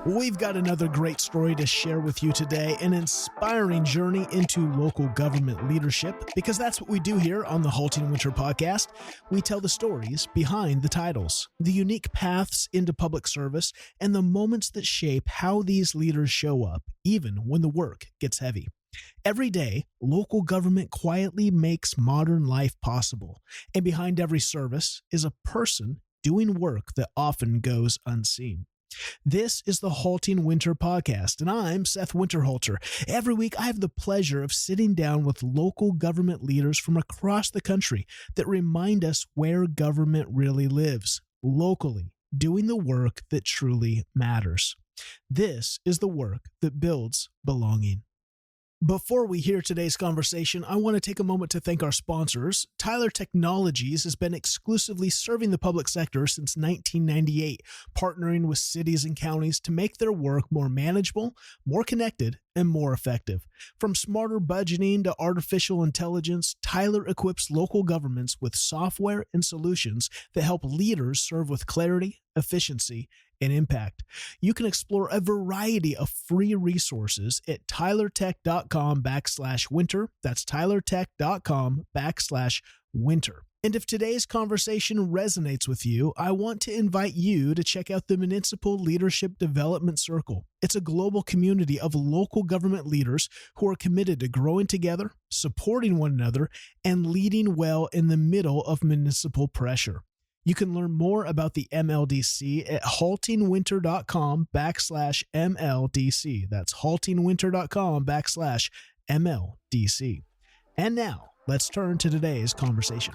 We've got another great story to share with you today, an inspiring journey into local government leadership, because that's what we do here on the HaltingWinter podcast. We tell the stories behind the titles, the unique paths into public service, and the moments that shape how these leaders show up, even when the work gets heavy. Every day, local government quietly makes modern life possible, and behind every service is a person doing work that often goes unseen. This is the HaltingWinter podcast, and I'm Seth Winterhalter. Every week, I have the pleasure of sitting down with local government leaders from across the country that remind us where government really lives, locally, doing the work that truly matters. This is the work that builds belonging. Before we hear today's conversation, I want to take a moment to thank our sponsors. Tyler Technologies has been exclusively serving the public sector since 1998, partnering with cities and counties to make their work more manageable, more connected, and more effective. From smarter budgeting to artificial intelligence, Tyler equips local governments with software and solutions that help leaders serve with clarity, efficiency, and impact. You can explore a variety of free resources at tylertech.com/winter. That's tylertech.com/winter. And if today's conversation resonates with you, I want to invite you to check out the Municipal Leadership Development Circle. It's a global community of local government leaders who are committed to growing together, supporting one another, and leading well in the middle of municipal pressure. You can learn more about the MLDC at haltingwinter.com/MLDC. That's haltingwinter.com/MLDC. And now, let's turn to today's conversation.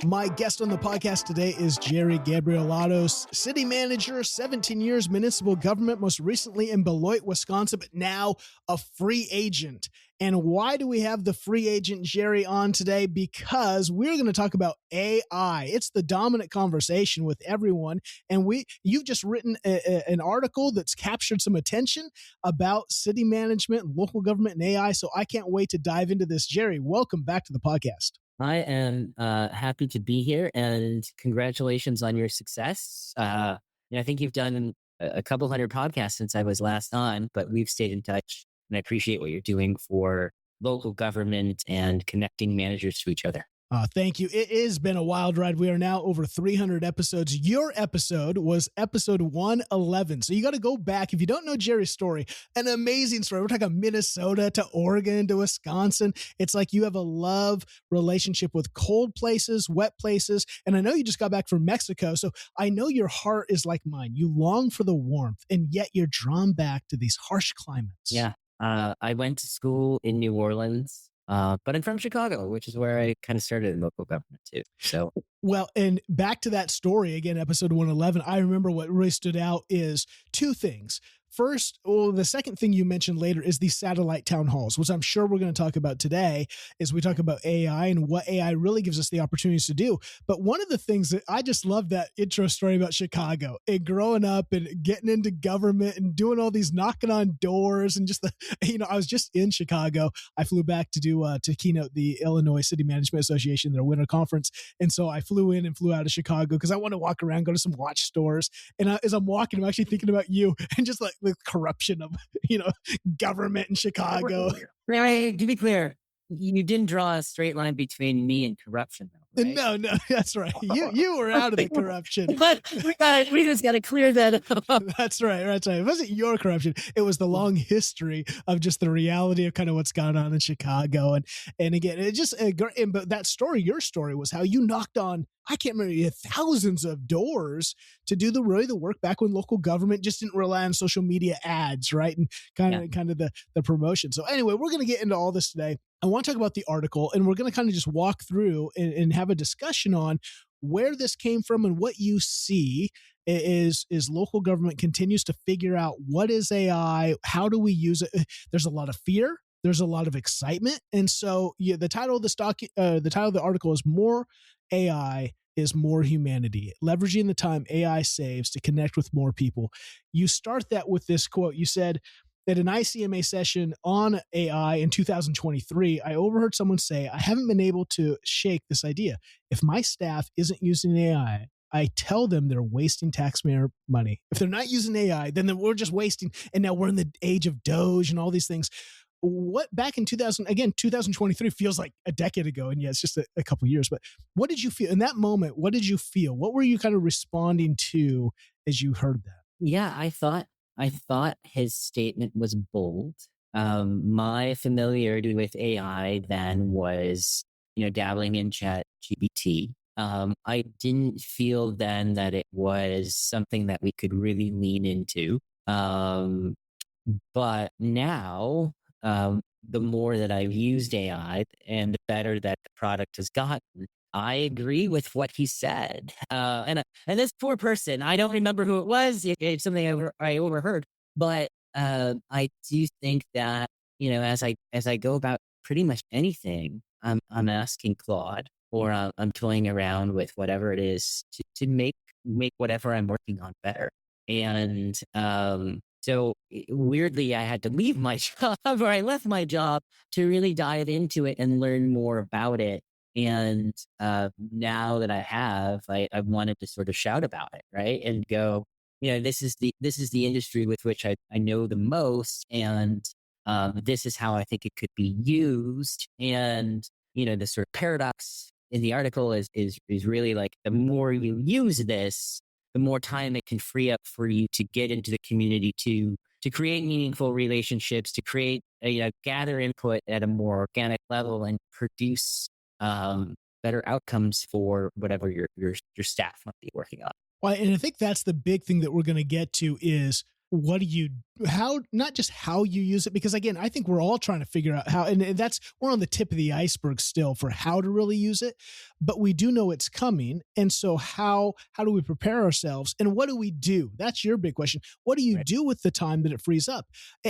My guest on the podcast today is Jerry Gabrielatos, City Manager, 17 years municipal government, most recently in Beloit, Wisconsin, but now a free agent. And why do we have the free agent Jerry on today? Because we're going to talk about AI. It's the dominant conversation with everyone. And you've just written an article that's captured some attention about city management, local government, and AI. So I can't wait to dive into this. Jerry, welcome back to the podcast. I am happy to be here, and congratulations on your success. I think you've done a couple hundred podcasts since I was last on, but we've stayed in touch, and I appreciate what you're doing for local government and connecting managers to each other. Thank you. It has been a wild ride. We are now over 300 episodes. Your episode was episode 111. So you got to go back. If you don't know Jerry's story, an amazing story. We're talking Minnesota to Oregon to Wisconsin. It's like you have a love relationship with cold places, wet places. And I know you just got back from Mexico. So I know your heart is like mine. You long for the warmth, and yet you're drawn back to these harsh climates. Yeah. I went to school in New Orleans. But I'm from Chicago, which is where I kind of started in local government too. So, well, and back to that story again, episode 111, I remember what really stood out is two things. First, the second thing you mentioned later is these satellite town halls, which I'm sure we're going to talk about today as we talk about AI and what AI really gives us the opportunities to do. But one of the things that I just love that intro story about Chicago and growing up and getting into government and doing all these knocking on doors and just I was just in Chicago. I flew back to to keynote the Illinois City Management Association, their winter conference. And so I flew in and flew out of Chicago because I want to walk around, go to some watch stores. And as I'm walking, I'm actually thinking about you and just like the corruption of, government in Chicago. To be clear, you didn't draw a straight line between me and corruption, though, right? No, that's right. You were out of the corruption. But we just got to clear that up. That's right. It wasn't your corruption. It was the long history of just the reality of kind of what's gone on in Chicago. And again, it just, but that story, your story was how you knocked on, I can't remember, thousands of doors to do the work back when local government just didn't rely on social media ads, right? And kind of the promotion. So anyway, we're going to get into all this today. I want to talk about the article, and we're going to kind of just walk through and have a discussion on where this came from and what you see is local government continues to figure out what is AI, how do we use it. There's a lot of fear. There's a lot of excitement. And so the title of the article is More AI is More Humanity, leveraging the time AI saves to connect with more people. You start that with this quote. You said, at an ICMA session on AI in 2023, I overheard someone say, I haven't been able to shake this idea. If my staff isn't using AI, I tell them they're wasting taxpayer money. If they're not using AI, then we're just wasting. And now we're in the age of Doge and all these things. What back in 2023 feels like a decade ago. And yeah, it's just a couple years, but what did you feel in that moment? What did you feel? What were you kind of responding to as you heard that? Yeah, I thought his statement was bold. My familiarity with AI then was, dabbling in Chat GPT. I didn't feel then that it was something that we could really lean into. But now, the more that I've used AI and the better that the product has gotten, I agree with what he said. And this poor person, I don't remember who it was. It's something I overheard, but I do think that as I go about pretty much anything, I'm asking Claude or I'm toying around with whatever it is to make whatever I'm working on better. And so weirdly, I had to leave my job, or I left my job to really dive into it and learn more about it. And now that I have, I wanted to sort of shout about it, right? And go, this is the industry with which I know the most, and this is how I think it could be used. And the sort of paradox in the article is really like the more you use this, the more time it can free up for you to get into the community to create meaningful relationships, to create gather input at a more organic level and produce better outcomes for whatever your staff might be working on. Well, and I think that's the big thing that we're going to get to is not just how you use it, because again, I think we're all trying to figure out how, and we're on the tip of the iceberg still for how to really use it, but we do know it's coming. And so how do we prepare ourselves and what do we do? That's your big question. What do you do with the time that it frees up?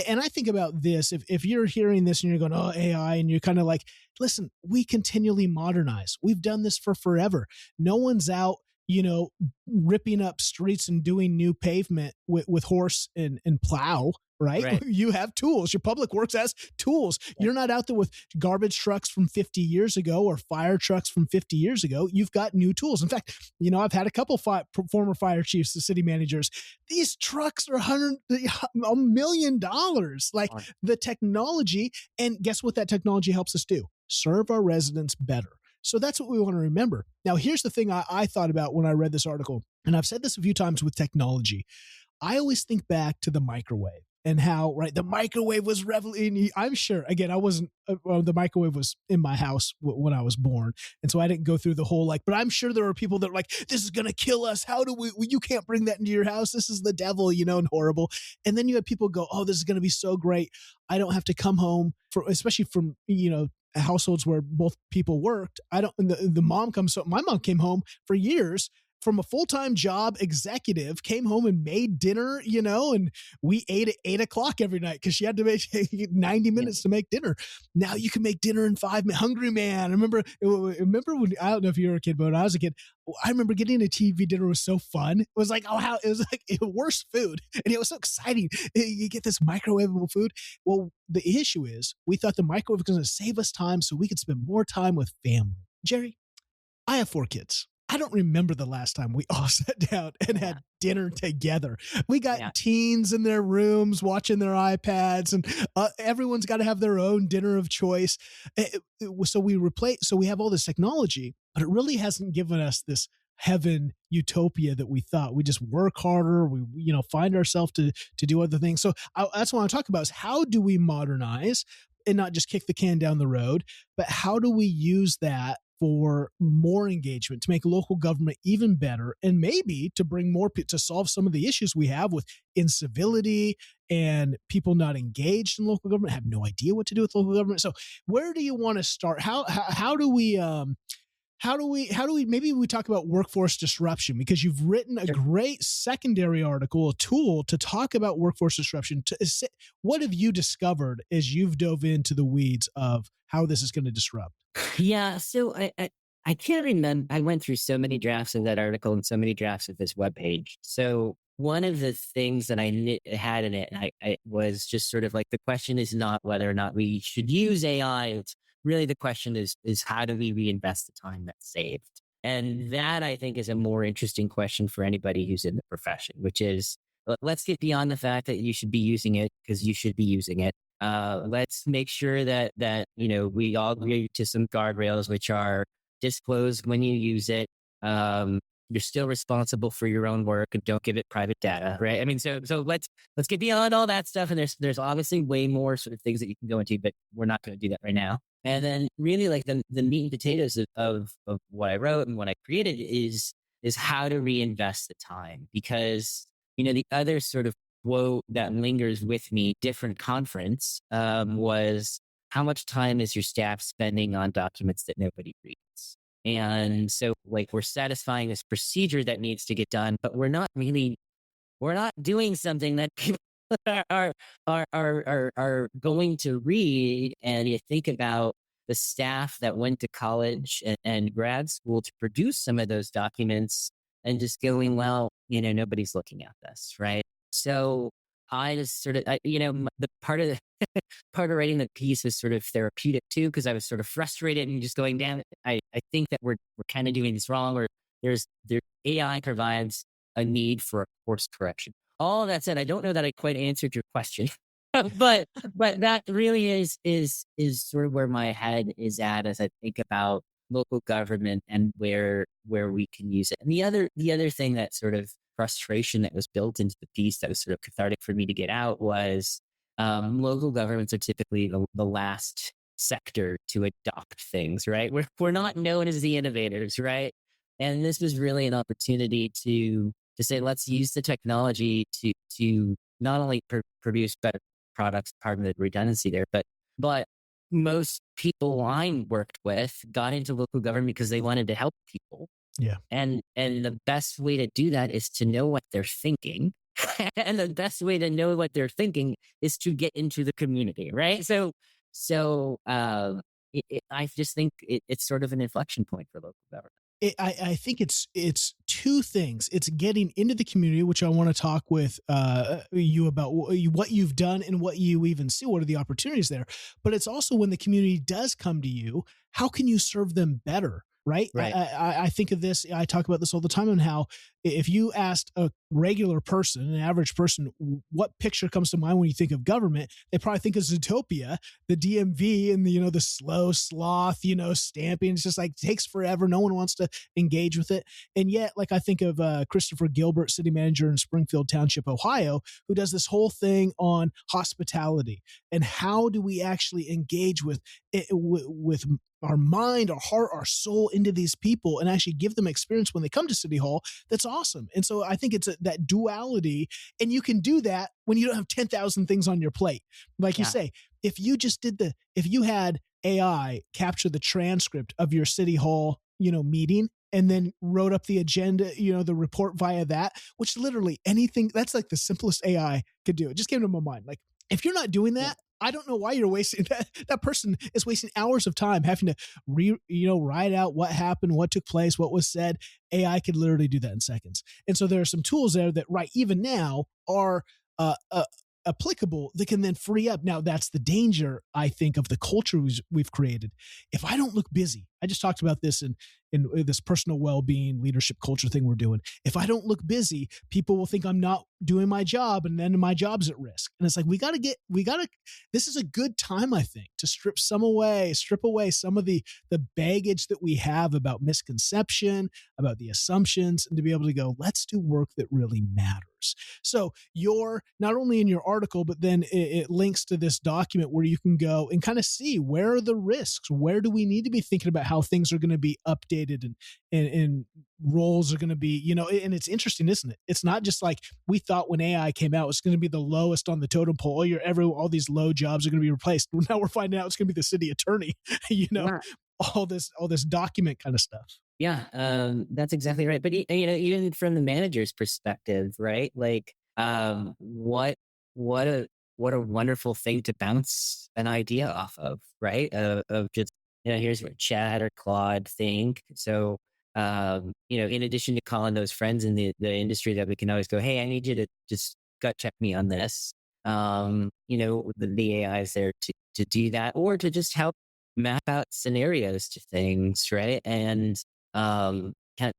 And I think about this, if you're hearing this and you're going, oh, AI, and you're kind of like, listen, we continually modernize. We've done this for forever. No one's out ripping up streets and doing new pavement with horse and plow, right? You have tools. Your public works has tools. You're not out there with garbage trucks from 50 years ago or fire trucks from 50 years ago. You've got new tools. In fact, I've had a couple former fire chiefs, the city managers. These trucks are $1 million. Like the technology, and guess what that technology helps us do? Serve our residents better. So that's what we want to remember. Now, here's the thing I thought about when I read this article, and I've said this a few times with technology. I always think back to the microwave and how, the microwave was revolutionary. I'm sure, again, I wasn't, the microwave was in my house when I was born. And so I didn't go through the whole, but I'm sure there were people that were like, this is going to kill us. How do you can't bring that into your house. This is the devil, and horrible. And then you had people go, oh, this is going to be so great. I don't have to come home especially from, households where both people worked. My mom came home for years from a full-time job executive, came home and made dinner, and we ate at 8:00 every night because she had to make 90 minutes to make dinner. Now you can make dinner in 5 minutes. Hungry man. I remember when, I don't know if you were a kid, but when I was a kid, I remember getting a TV dinner was so fun. It was like, it was like worst food. And it was so exciting. You get this microwavable food. Well, the issue is we thought the microwave was going to save us time so we could spend more time with family. Jerry, I have 4 kids. I don't remember the last time we all sat down and had dinner together. We got teens in their rooms watching their iPads, and everyone's got to have their own dinner of choice. So we have all this technology, but it really hasn't given us this heaven utopia that we thought. We just work harder. We find ourselves to do other things. So that's what I want to talk about is how do we modernize and not just kick the can down the road, but how do we use that for more engagement, to make local government even better, and maybe to bring more to solve some of the issues we have with incivility and people not engaged in local government, have no idea what to do with local government. So where do you want to start? How do we maybe we talk about workforce disruption, because you've written a great secondary article, a tool to talk about workforce disruption. What have you discovered as you've dove into the weeds of how this is going to disrupt? Yeah. So I can't remember. I went through so many drafts of that article and so many drafts of this webpage. So one of the things that I had in it, I was just sort of like, the question is not whether or not we should use AI. It's really the question is how do we reinvest the time that's saved? And that I think is a more interesting question for anybody who's in the profession, which is let's get beyond the fact that you should be using it because you should be using it. Let's make sure that we all agree to some guardrails, which are disclose when you use it. Um, you're still responsible for your own work and don't give it private data, right? I mean, so let's get beyond all that stuff. And there's obviously way more sort of things that you can go into, but we're not going to do that right now. And then really like the meat and potatoes of what I wrote and what I created is how to reinvest the time. Because, the other sort of quote that lingers with me, different conference, was how much time is your staff spending on documents that nobody reads? And so like we're satisfying this procedure that needs to get done, but we're not doing something that people are going to read. And you think about the staff that went to college and grad school to produce some of those documents and just going, well, nobody's looking at this, right? So I just sort of, the part of writing the piece was sort of therapeutic too, because I was sort of frustrated and just going, damn it, I think that we're kind of doing this wrong, or AI provides a need for a course correction. All that said, I don't know that I quite answered your question, but that really is sort of where my head is at as I think about local government and where we can use it. And the other thing, that sort of frustration that was built into the piece that was sort of cathartic for me to get out was local governments are typically the last sector to adopt things, right? We're not known as the innovators, right? And this was really an opportunity to say, let's use the technology to not only produce better products, pardon the redundancy there, but most people I worked with got into local government because they wanted to help people. Yeah. And the best way to do that is to know what they're thinking. And the best way to know what they're thinking is to get into the community, right? So I just think it's sort of an inflection point for local government. I think it's two things. It's getting into the community, which I want to talk with you about what you've done and what you even see. What are the opportunities there? But it's also when the community does come to you, how can you serve them better? Right. Right. I think of this. I talk about this all the time, and how if you asked a regular person, an average person, what picture comes to mind when you think of government, they probably think of Zootopia, the DMV, and the slow sloth, stamping. It's just like it takes forever. No one wants to engage with it. And yet, like I think of Christopher Gilbert, city manager in Springfield Township, Ohio, who does this whole thing on hospitality and how do we actually engage with our mind, our heart, our soul into these people and actually give them experience when they come to City Hall. That's awesome. And so I think it's that duality, and you can do that when you don't have 10,000 things on your plate. Like you say, if you had AI capture the transcript of your City Hall, meeting, and then wrote up the agenda, the report via that, which literally anything, that's like the simplest AI could do. It just came to my mind. Like, if you're not doing that, I don't know why you're wasting that person is wasting hours of time having to write out what happened, what took place, what was said. AI could literally do that in seconds. And so there are some tools there that even now are applicable that can then free up. Now that's the danger, I think, of the culture we've created. If I don't look busy, I just talked about this in this personal well-being leadership culture thing we're doing. If I don't look busy, people will think I'm not doing my job, and then my job's at risk. And it's like, this is a good time, I think, to strip away some of the baggage that we have about misconception, about the assumptions, and to be able to go, let's do work that really matters. So you're not only in your article, but then it links to this document where you can go and kind of see where are the risks, where do we need to be thinking about how things are going to be updated and roles are going to be, and it's interesting, isn't it? It's not just like we thought when AI came out, it's going to be the lowest on the totem pole. All these low jobs are going to be replaced. Now we're finding out it's going to be the city attorney, all this document kind of stuff. Yeah, that's exactly right. But even from the manager's perspective, right? Like, what a wonderful thing to bounce an idea off of, right? Of just here's what Chad or Claude think. So, in addition to calling those friends in the industry, that we can always go, hey, I need you to just gut check me on this. The AI is there to do that, or to just help map out scenarios to things, right? And I can't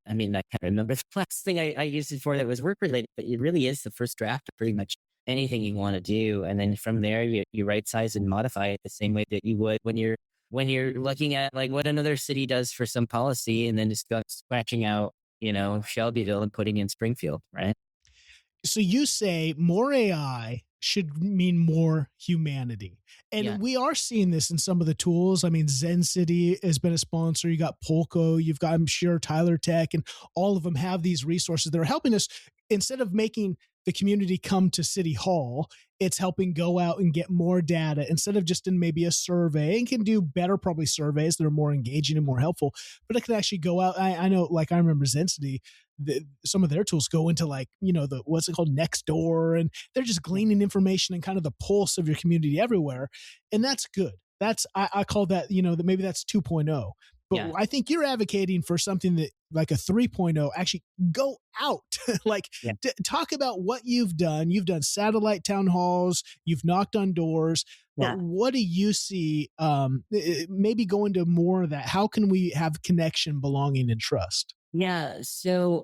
remember the last thing I used it for that was work related, but it really is the first draft of pretty much anything you want to do. And then from there, you right size and modify it the same way that you would when you're looking at like what another city does for some policy, and then just scratching out, Shelbyville and putting in Springfield, right? So you say more AI should mean more humanity. Yeah. And we are seeing this in some of the tools. I mean, Zen City has been a sponsor. You got Polko, you've got, I'm sure, Tyler Tech, and all of them have these resources that are helping us. Instead of making the community come to City Hall, it's helping go out and get more data instead of just in maybe a survey, and can do better, probably surveys that are more engaging and more helpful. But it can actually go out. I know, like I remember Zen City, some of their tools go into like, the what's it called, next door, and they're just gleaning information and kind of the pulse of your community everywhere. And that's good. I call that, that maybe that's 2.0. But Yeah. I think you're advocating for something that like a 3.0, actually go out. Like talk about what you've done. You've done satellite town halls, you've knocked on doors, but what do you see? Maybe go into more of that. How can we have connection, belonging, and trust? Yeah. So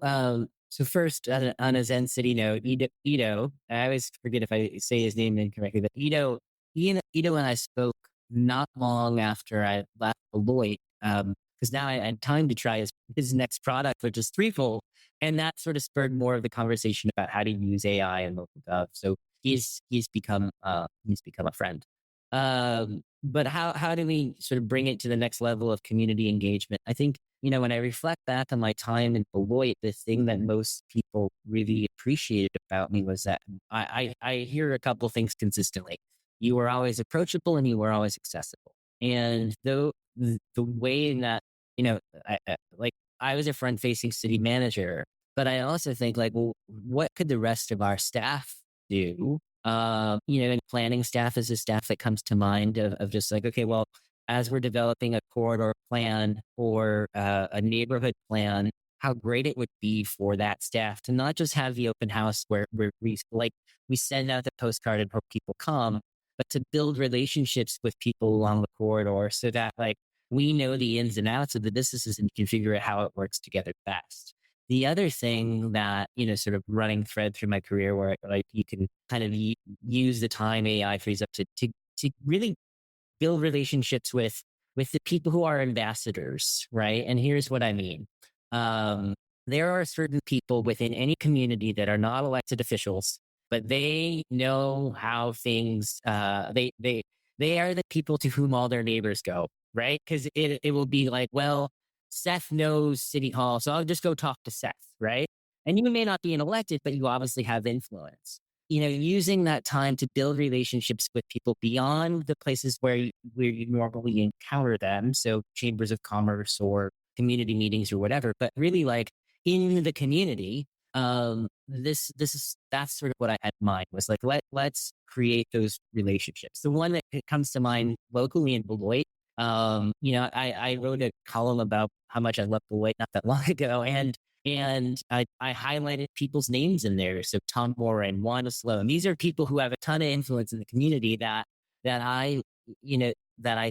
first on a Zen City note, Ito, I always forget if I say his name incorrectly, but Ito and I spoke not long after I left Beloit, because now I had time to try his next product, which is threefold. And that sort of spurred more of the conversation about how to use AI in local gov. So he's become a friend. But how do we sort of bring it to the next level of community engagement? I think, when I reflect back on my time in Beloit, the thing that most people really appreciated about me was that I hear a couple things consistently. You were always approachable and you were always accessible. And though the way in that, I was a front-facing city manager, but I also think like, well, what could the rest of our staff do? And planning staff is a staff that comes to mind of just like, okay, well, as we're developing a corridor plan or a neighborhood plan, how great it would be for that staff to not just have the open house where we send out the postcard and hope people come, but to build relationships with people along the corridor so that like we know the ins and outs of the businesses and can figure out how it works together best. The other thing that, sort of running thread through my career where like you can kind of use the time AI frees up to really build relationships with the people who are ambassadors, right? And here's what I mean. There are certain people within any community that are not elected officials, but they know how things, they are the people to whom all their neighbors go, right? Because it will be like, well, Seth knows City Hall, so I'll just go talk to Seth, right? And you may not be an elected, but you obviously have influence. Using that time to build relationships with people beyond the places where you normally encounter them. So chambers of commerce or community meetings or whatever, but really like in the community. That's sort of what I had in mind was like, let's create those relationships. The one that comes to mind locally in Beloit, I wrote a column about how much I love Beloit not that long ago. And I highlighted people's names in there. So Tom Moore and Wanda Sloan. These are people who have a ton of influence in the community that I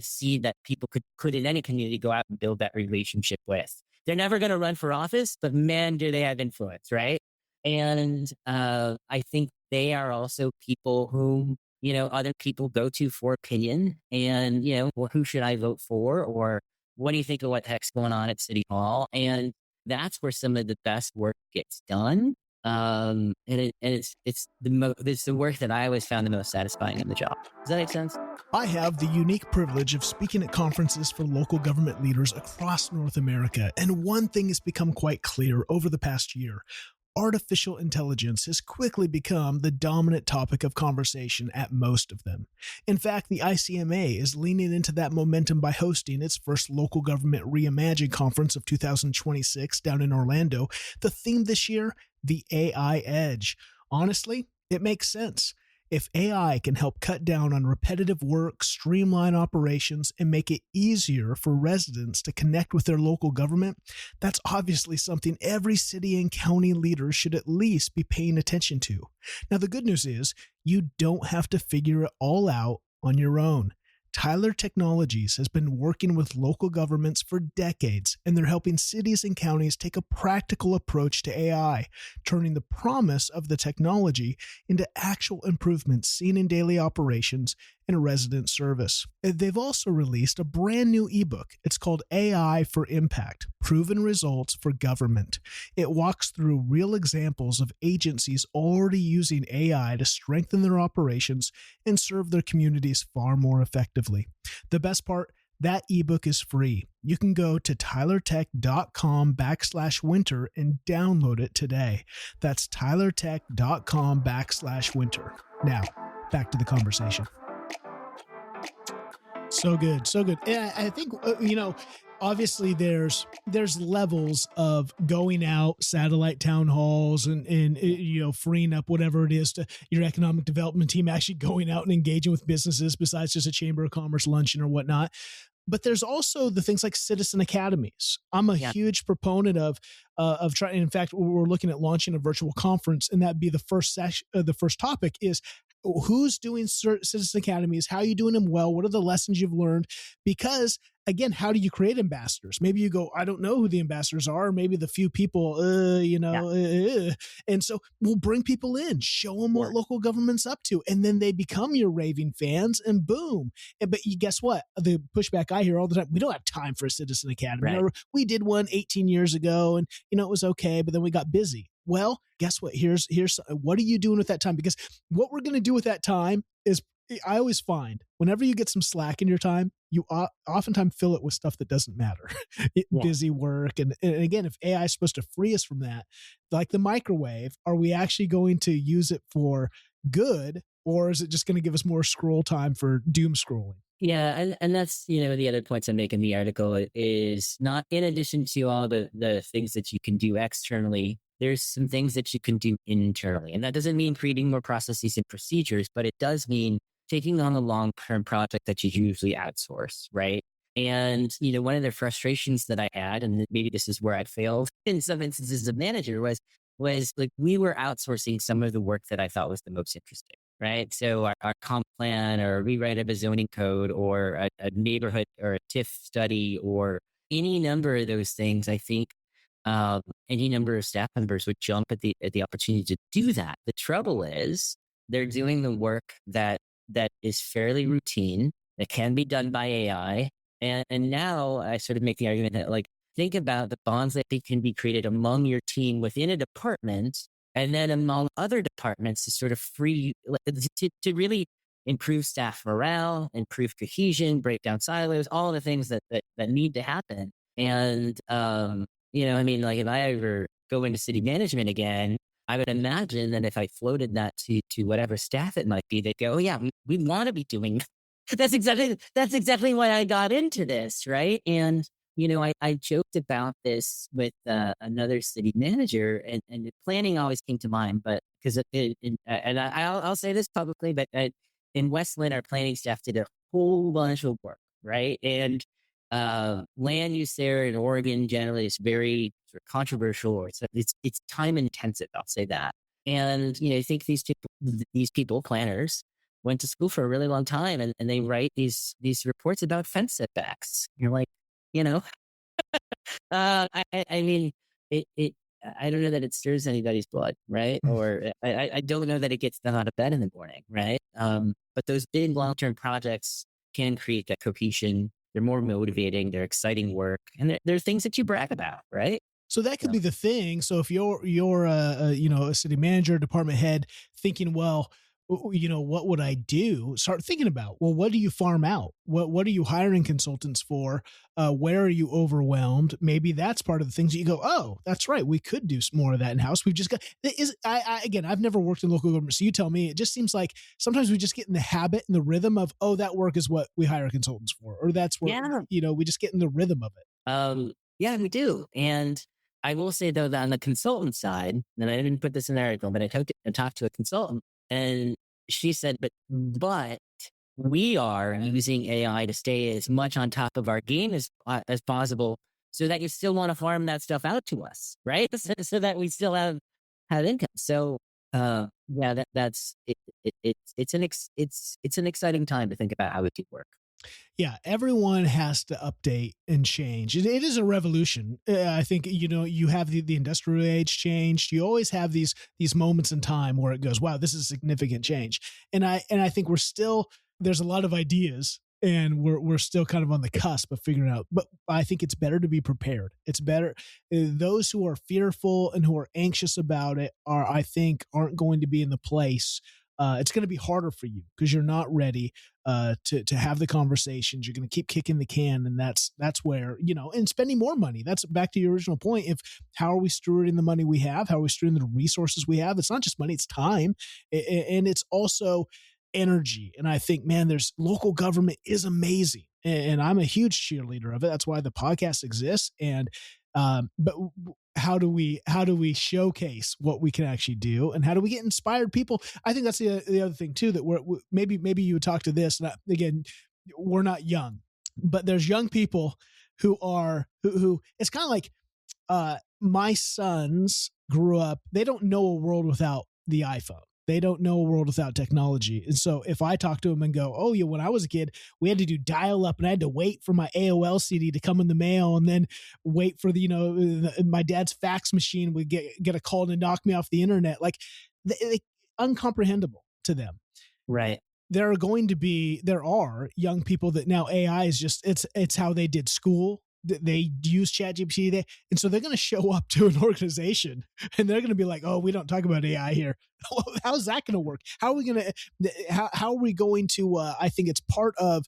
see that people could in any community go out and build that relationship with. They're never going to run for office, but man, do they have influence, right? And I think they are also people whom, other people go to for opinion and, well, who should I vote for? Or what do you think of what the heck's going on at City Hall? And that's where some of the best work gets done. And it's the work that I always found the most satisfying in the job. Does that make sense? I have the unique privilege of speaking at conferences for local government leaders across North America, and one thing has become quite clear over the past year. Artificial intelligence has quickly become the dominant topic of conversation at most of them. In fact, the ICMA is leaning into that momentum by hosting its first local government reimagined conference of 2026 down in Orlando. The theme this year, the AI Edge. Honestly, it makes sense. If AI can help cut down on repetitive work, streamline operations, and make it easier for residents to connect with their local government, that's obviously something every city and county leader should at least be paying attention to. Now, the good news is you don't have to figure it all out on your own. Tyler Technologies has been working with local governments for decades, and they're helping cities and counties take a practical approach to AI, turning the promise of the technology into actual improvements seen in daily operations and resident service. They've also released a brand new ebook. It's called AI for Impact: Proven Results for Government. It walks through real examples of agencies already using AI to strengthen their operations and serve their communities far more effectively. The best part, that ebook is free. You can go to tylertech.com/winter and download it today. That's tylertech.com/winter. Now, back to the conversation. So good, so good. And I think obviously there's levels of going out, satellite town halls, and freeing up whatever it is to your economic development team, actually going out and engaging with businesses besides just a chamber of commerce luncheon or whatnot. But there's also the things like citizen academies. I'm a huge proponent of trying. In fact, we're looking at launching a virtual conference, and that'd be the first session. The first topic is who's doing citizen academies, how are you doing them well, what are the lessons you've learned? Because again, how do you create ambassadors? Maybe you go, I don't know who the ambassadors are, or maybe the few people, and so we'll bring people in, show them what local government's up to, and then they become your raving fans, and boom. But you guess what? The pushback I hear all the time, we don't have time for a citizen academy. Right. Or we did one 18 years ago, and it was okay, but then we got busy. Well, guess what? Here's what are you doing with that time? Because what we're going to do with that time is, I always find whenever you get some slack in your time, you oftentimes fill it with stuff that doesn't matter. Busy work. And again, if AI is supposed to free us from that, like the microwave, are we actually going to use it for good, or is it just going to give us more scroll time for doom scrolling? Yeah, and that's, the other points I make in the article is not, in addition to all the things that you can do externally, there's some things that you can do internally. And that doesn't mean creating more processes and procedures, but it does mean taking on a long-term project that you usually outsource, right? And, one of the frustrations that I had, and maybe this is where I failed in some instances as a manager, was like we were outsourcing some of the work that I thought was the most interesting, right? So our comp plan, or a rewrite of a zoning code, or a neighborhood or a TIF study, or any number of those things, I think any number of staff members would jump at the opportunity to do that. The trouble is they're doing the work that is fairly routine, that can be done by AI. And now I sort of make the argument that, like, think about the bonds that can be created among your team within a department, and then among other departments to sort of to really improve staff morale, improve cohesion, break down silos, all the things that need to happen. And, like if I ever go into city management again, I would imagine that if I floated that to whatever staff it might be, they'd go, oh yeah, we want to be doing that's exactly why I got into this. Right. And, I joked about this with another city manager, and planning always came to mind, but because I'll say this publicly, but in Westland, our planning staff did a whole bunch of work. Right. And land use there in Oregon generally is very sort of controversial, or it's time intensive. I'll say that. And, I think these people, planners, went to school for a really long time, and they write these reports about fence setbacks. You're like, I mean, I don't know that it stirs anybody's blood, right? Or I don't know that it gets them out of bed in the morning, right? But those big long-term projects can create that cohesion. They're more motivating. They're exciting work, and they're things that you brag about, right? So that could be the thing. So if you're a city manager, department head, thinking, well, what would I do? Start thinking about, well, what do you farm out? What are you hiring consultants for? Where are you overwhelmed? Maybe that's part of the things that you go, oh, that's right, we could do more of that in house. We've just got again, I've never worked in local government, so you tell me. It just seems like sometimes we just get in the habit and the rhythm of, oh, that work is what we hire consultants for, or that's where we just get in the rhythm of it. Yeah, we do. And I will say though that on the consultant side, and I didn't put this in the article, but I talked to a consultant, and she said, but we are using AI to stay as much on top of our game as possible, so that you still want to farm that stuff out to us, right? So that we still have income. So that's it. It's an exciting time to think about how we do work. Yeah, everyone has to update and change. It is a revolution. I think you have the industrial age changed. You always have these moments in time where it goes, wow, this is a significant change. And I think we're still there's a lot of ideas, and we're still kind of on the cusp of figuring out. But I think it's better to be prepared. It's better those who are fearful and who are anxious about it I think aren't going to be in the place. It's going to be harder for you because you're not ready to have the conversations. You're going to keep kicking the can, and that's where and spending more money. That's back to your original point. If how are we stewarding the money we have? How are we stewarding the resources we have? It's not just money; it's time, and it's also energy. And I think, man, there's local government is amazing, and I'm a huge cheerleader of it. That's why the podcast exists. And but how do we showcase what we can actually do, and how do we get inspired people? I think that's the other thing too, that maybe you would talk to this. And again, we're not young, but there's young people who are who it's kind of like my sons grew up. They don't know a world without the iPhone. They don't know a world without technology. And so if I talk to them and go, oh yeah, when I was a kid, we had to do dial up, and I had to wait for my AOL CD to come in the mail, and then wait for my dad's fax machine would get a call to knock me off the internet. Like uncomprehendable to them. Right. There are young people that now AI is just, it's how they did school. They use ChatGPT, and so they're going to show up to an organization and they're going to be like, "Oh, we don't talk about AI here." How's that going to work? How are we going to? How are we going to? I think it's part of.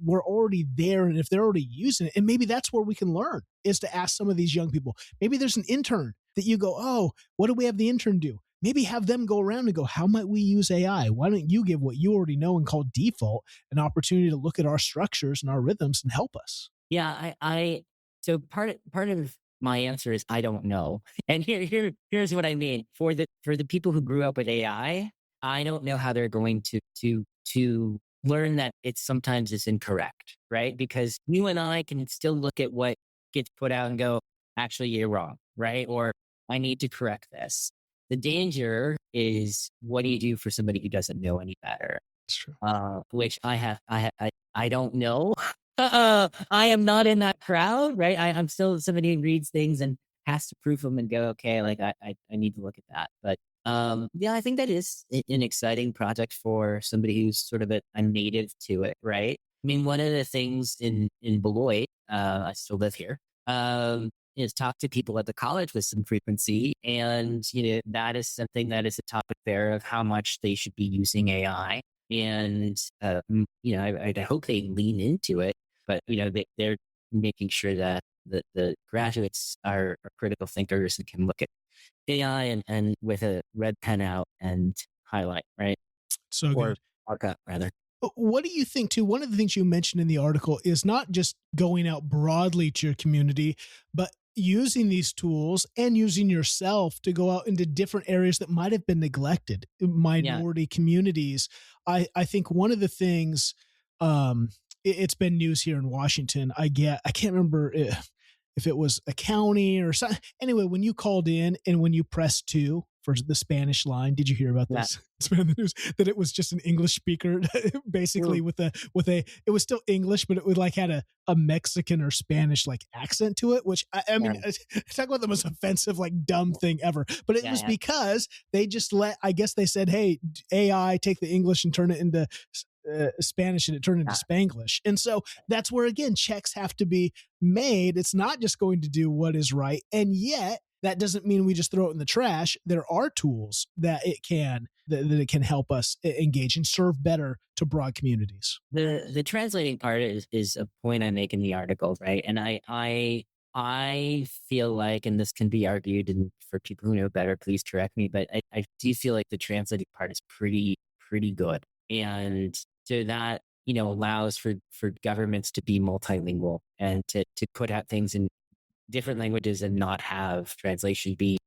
We're already there, and if they're already using it, and maybe that's where we can learn is to ask some of these young people. Maybe there's an intern that you go, "Oh, what do we have the intern do?" Maybe have them go around and go, how might we use AI? Why don't you give what you already know and call default an opportunity to look at our structures and our rhythms and help us? Yeah, so part of my answer is I don't know. And here's what I mean. For the people who grew up with I don't know how they're going to learn that it sometimes is incorrect, right? Because you and I can still look at what gets put out and go, actually, you're wrong, right? Or I need to correct this. The danger is, what do you do for somebody who doesn't know any better? That's true. Which I don't know. I am not in that crowd, right? I'm still somebody who reads things and has to proof them and go, okay, like I need to look at that. But yeah, I think that is an exciting project for somebody who's sort of a native to it, right? I mean, one of the things in Beloit, I still live here, is talk to people at the college with some frequency, and that is something that is a topic there of how much they should be using AI. And I hope they lean into it, but they're making sure that the graduates are critical thinkers and can look at AI and with a red pen out and highlight, right? So Or good. markup rather. What do you think too? One of the things you mentioned in the article is not just going out broadly to your community, but using these tools and using yourself to go out into different areas that might have been neglected, minority communities. I think one of the things, it's been news here in Washington. I can't remember if it was a county or something. Anyway, when you called in and when you pressed 2 for the Spanish line, did you hear about this? It's been in the news that it was just an English speaker, basically with a it was still English, but it would like had a Mexican or Spanish like accent to it, which I mean, talk about the most offensive, like dumb thing ever. But it was because they just I guess they said, hey, AI, take the English and turn it into Spanish, and it turned into Spanglish. And so that's where, again, checks have to be made. It's not just going to do what is right. And yet that doesn't mean we just throw it in the trash. There are tools that it can help us engage and serve better to broad communities. The translating part is a point I make in the article, right? And I feel like, and this can be argued, and for people who know better, please correct me, but I do feel like the translating part is pretty good. And so that, allows for governments to be multilingual and to put out things in different languages and not have translation be,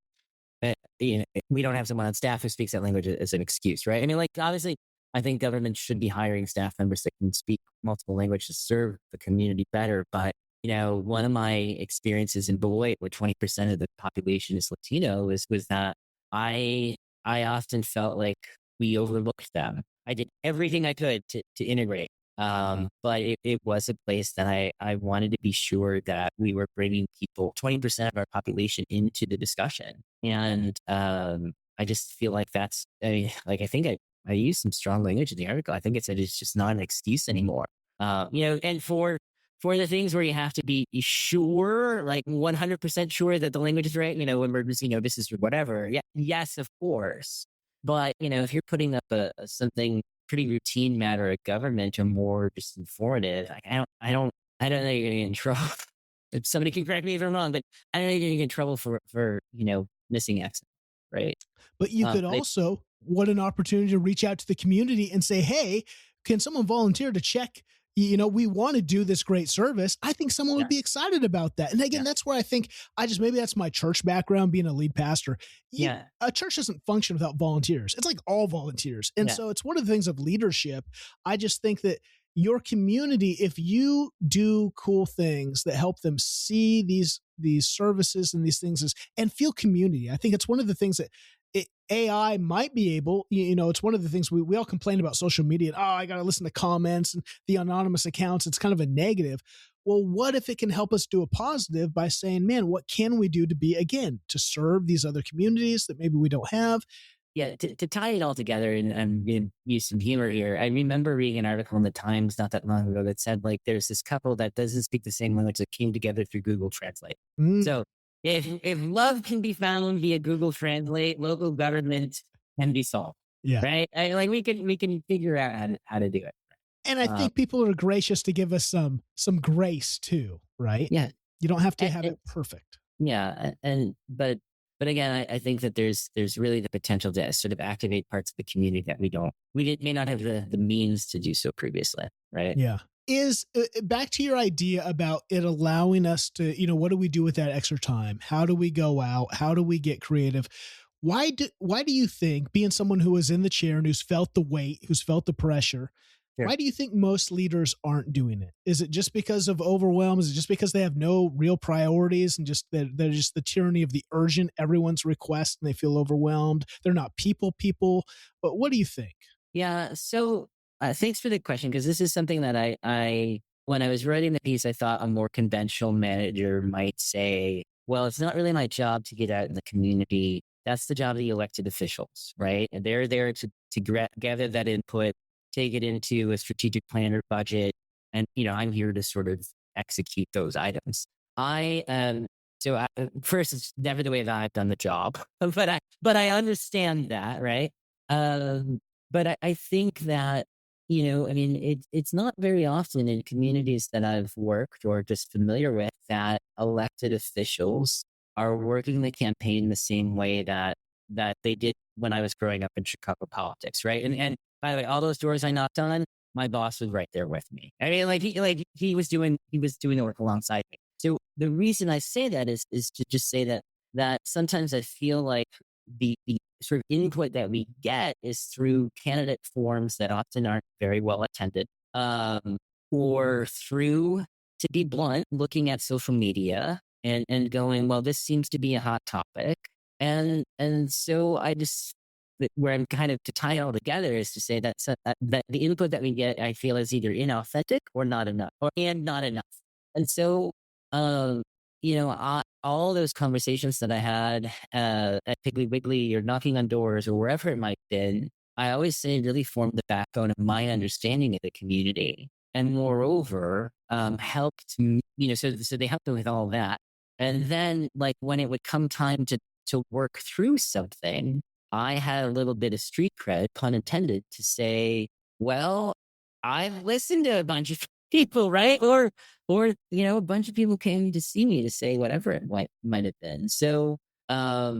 we don't have someone on staff who speaks that language as an excuse, right? I mean, like, obviously, I think government should be hiring staff members that can speak multiple languages to serve the community better. But, one of my experiences in Beloit, where 20% of the population is Latino, was that I often felt like we overlooked them. I did everything I could to integrate. But it was a place that I wanted to be sure that we were bringing people, 20% of our population, into the discussion. And I just feel like I think I used some strong language in the article. I think it said it's just not an excuse anymore. And for the things where you have to be sure, like 100% sure that the language is right, emergency notices or whatever. Yeah, yes, of course. But, if you're putting up something pretty routine matter of government or more just informative, like I don't know you're gonna get in trouble. If somebody can correct me if I'm wrong, but I don't know you're gonna get in trouble for missing accent, right? But you could But also, what an opportunity to reach out to the community and say, hey, can someone volunteer to check? We want to do this great service. I think someone would yeah, be excited about that. And again, yeah, that's where I think maybe that's my church background, being a lead pastor. yeah, A church doesn't function without volunteers. It's like all volunteers. And yeah, so it's one of the things of leadership. I just think that your community, if you do cool things that help them see these services and these things and feel community, I think it's one of the things that AI might be able, it's one of the things we all complain about social media. And, I got to listen to comments and the anonymous accounts. It's kind of a negative. Well, what if it can help us do a positive by saying, man, what can we do to serve these other communities that maybe we don't have? yeah. To tie it all together, and I'm going to use some humor here. I remember reading an article in the Times not that long ago that said, like, there's this couple that doesn't speak the same language that came together through Google Translate. Mm, So if love can be found via Google Translate, local government can be solved, yeah. right? We can figure out how to do it. And I Uh, think people are gracious to give us some grace too, right? yeah, You don't have to and, have and it perfect. yeah, but again, I think that there's really the potential to sort of activate parts of the community that may not have the means to do so previously, right? Yeah. Is back to your idea about it allowing us to, what do we do with that extra time? How do we go out? How do we get creative? Why do you think, being someone who was in the chair and who's felt the weight, who's felt the pressure, Sure. why do you think most leaders aren't doing it? Is it just because of overwhelm? Is it just because they have no real priorities and just they're just the tyranny of the urgent, everyone's request, and they feel overwhelmed? They're not people. But what do you think? Yeah. So thanks for the question, because this is something that I when I was writing the piece, I thought a more conventional manager might say, well, it's not really my job to get out in the community. That's the job of the elected officials, right? And they're there to gather that input, take it into a strategic plan or budget, and I'm here to sort of execute those items. I first, it's never the way that I've done the job, but I understand that, right? Um, but I think that, it's not very often in communities that I've worked or just familiar with that elected officials are working the campaign the same way that they did when I was growing up in Chicago politics, right? And by the way, all those doors I knocked on, my boss was right there with me. I mean, he was doing the work alongside me. So the reason I say that is to just say that sometimes I feel like the sort of input that we get is through candidate forums that often aren't very well attended, or through, to be blunt, looking at social media and going, well, this seems to be a hot topic. And so where I'm kind of, to tie it all together, is to say that the input that we get, I feel, is either inauthentic or not enough, and not enough. And so, um, all those conversations that I had at Piggly Wiggly or knocking on doors or wherever it might have been, I always say really formed the backbone of my understanding of the community. And moreover, helped me, so they helped me with all that. And then, like, when it would come time to work through something, I had a little bit of street cred, pun intended, to say, well, I've listened to a bunch of people, right? Or a bunch of people came to see me to say whatever it might have been. So, I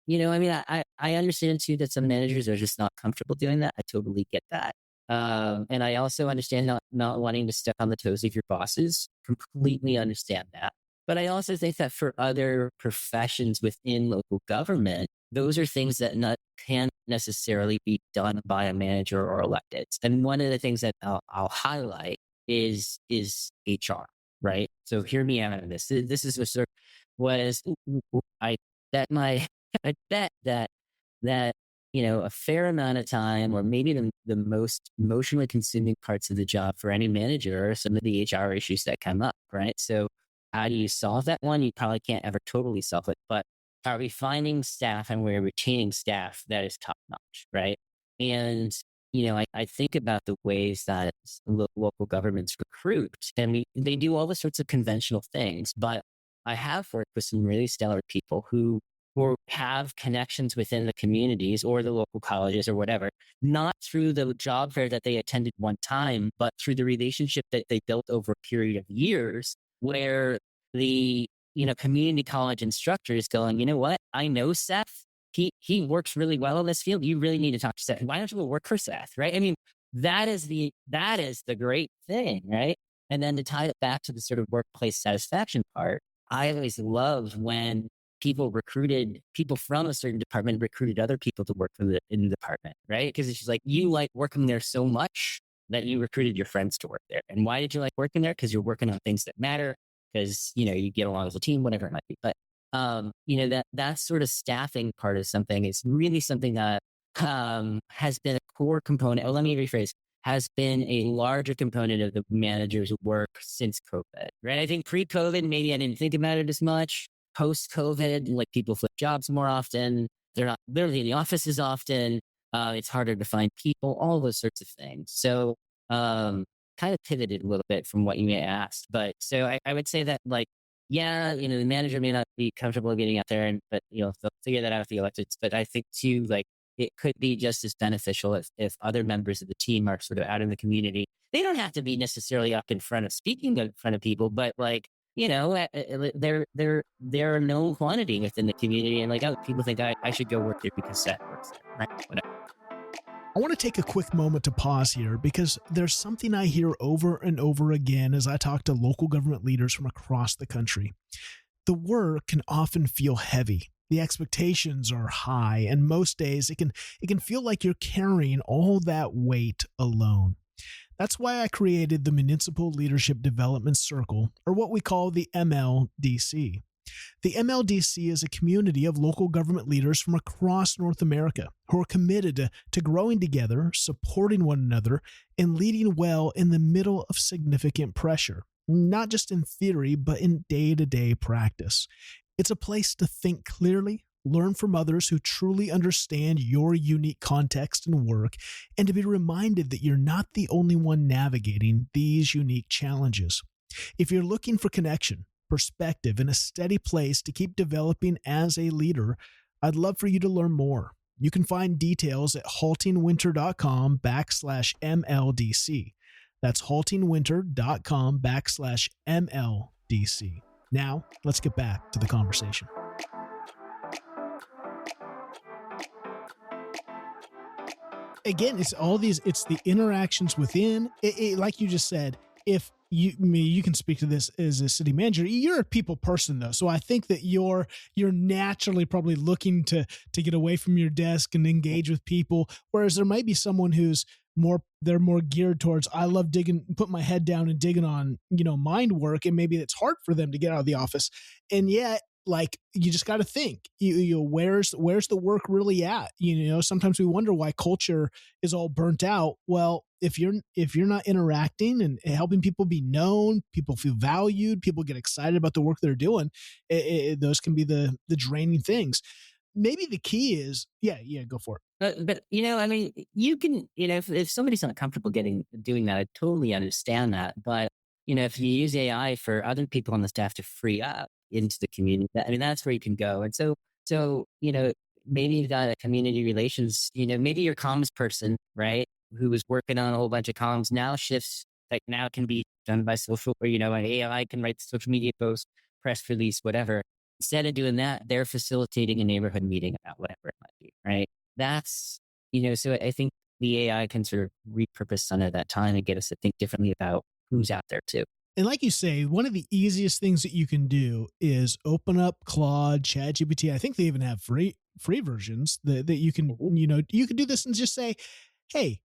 mean, I understand too that some managers are just not comfortable doing that. I totally get that. And I also understand not wanting to step on the toes of your bosses. Completely understand that. But I also think that for other professions within local government, those are things that can't necessarily be done by a manager or elected. And one of the things that I'll highlight is HR, right? So hear me out on this. This is what was I bet my I bet that a fair amount of time, or maybe the most emotionally consuming parts of the job for any manager are some of the HR issues that come up, right? So how do you solve that one? You probably can't ever totally solve it, but are we finding staff and we're retaining staff that is top notch, right? And, I think about the ways that local governments recruit, and they do all the sorts of conventional things, but I have worked with some really stellar people who or have connections within the communities or the local colleges or whatever, not through the job fair that they attended one time, but through the relationship that they built over a period of years where the, community college instructor is going, you know what? I know Seth. He works really well in this field. You really need to talk to Seth. Why don't you go work for Seth? Right. I mean, that is the great thing. Right. And then to tie it back to the sort of workplace satisfaction part, I always loved when people from a certain department recruited other people to work in the department, right? Because it's just like, you like working there so much that you recruited your friends to work there. And why did you like working there? Because you're working on things that matter, because, you get along as a team, whatever it might be. But, that sort of staffing part of something is really something that has been a core component. Oh, let me rephrase, has been a larger component of the manager's work since COVID, right? I think pre-COVID, maybe I didn't think about it as much. Post-COVID, like, people flip jobs more often. They're not literally in the office as often. It's harder to find people, all those sorts of things. So kind of pivoted a little bit from what you may ask. But so I would say that, like, yeah, the manager may not be comfortable getting out there, but they'll figure that out with the electeds. But I think too, like, it could be just as beneficial if other members of the team are sort of out in the community. They don't have to be necessarily up in front of speaking in front of people, but, like, they're a known quantity within the community, and, like, oh, people think I should go work there because Seth works there, right? Whatever. I want to take a quick moment to pause here, because there's something I hear over and over again as I talk to local government leaders from across the country. The work can often feel heavy. The expectations are high, and most days it can feel like you're carrying all that weight alone. That's why I created the Municipal Leadership Development Circle, or what we call the MLDC. The MLDC is a community of local government leaders from across North America who are committed to growing together, supporting one another, and leading well in the middle of significant pressure, not just in theory, but in day-to-day practice. It's a place to think clearly, learn from others who truly understand your unique context and work, and to be reminded that you're not the only one navigating these unique challenges. If you're looking for connection, perspective, and a steady place to keep developing as a leader, I'd love for you to learn more. You can find details at HaltingWinter.com/MLDC. That's HaltingWinter.com/MLDC. Now, let's get back to the conversation. Again, it's the interactions within it, like you just said. If you can speak to this as a city manager, you're a people person though. So I think that you're naturally probably looking to get away from your desk and engage with people. Whereas there might be someone who's they're more geared towards, I love put my head down and digging on, mind work. And maybe it's hard for them to get out of the office. And yet, like, you just got to think, where's the work really at? Sometimes we wonder why culture is all burnt out. Well, if you're not interacting and helping people be known, people feel valued, people get excited about the work they're doing, those can be the draining things. Maybe the key is, go for it. But I mean, you can, if somebody's not comfortable doing that, I totally understand that. But, if you use AI for other people on the staff to free up into the community, I mean, that's where you can go. And so, maybe you've got a community relations, maybe your comms person, right, who was working on a whole bunch of comms now shifts, like, now can be done by social, or, an AI can write the social media post, press release, whatever. Instead of doing that, they're facilitating a neighborhood meeting about whatever it might be, right? That's, so I think the AI can sort of repurpose some of that time and get us to think differently about who's out there too. And like you say, one of the easiest things that you can do is open up Claude, ChatGPT. I think they even have free versions that you can, you can do this and just say, hey,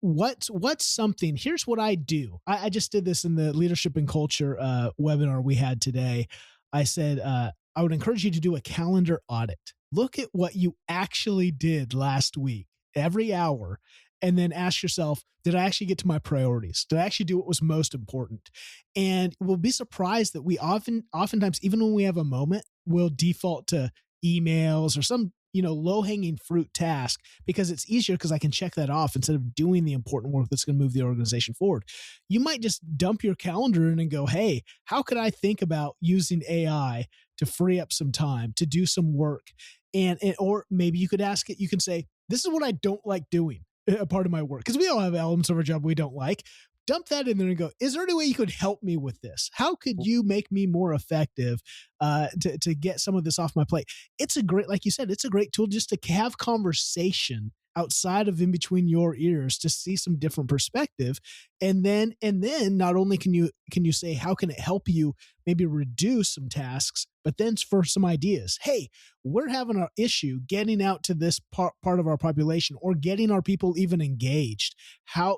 what's something, here's what I do. I just did this in the leadership and culture webinar we had today. I said, I would encourage you to do a calendar audit. look at what you actually did last week, every hour, and then ask yourself, did I actually get to my priorities? Did I actually do what was most important? And we'll be surprised that we oftentimes, even when we have a moment, we'll default to emails or some, low hanging fruit task because it's easier because I can check that off instead of doing the important work that's going to move the organization forward. You might just dump your calendar in and go, hey, how could I think about using AI to free up some time to do some work? Or maybe you could ask it, you can say, this is what I don't like doing, a part of my work, because we all have elements of our job we don't like. Dump that in there and go, is there any way you could help me with this? How could you make me more effective to get some of this off my plate? It's a great, like you said, it's a great tool just to have conversation outside of in between your ears to see some different perspective. And then not only can you say, how can it help you maybe reduce some tasks, but then for some ideas. Hey, we're having an issue getting out to this part of our population or getting our people even engaged.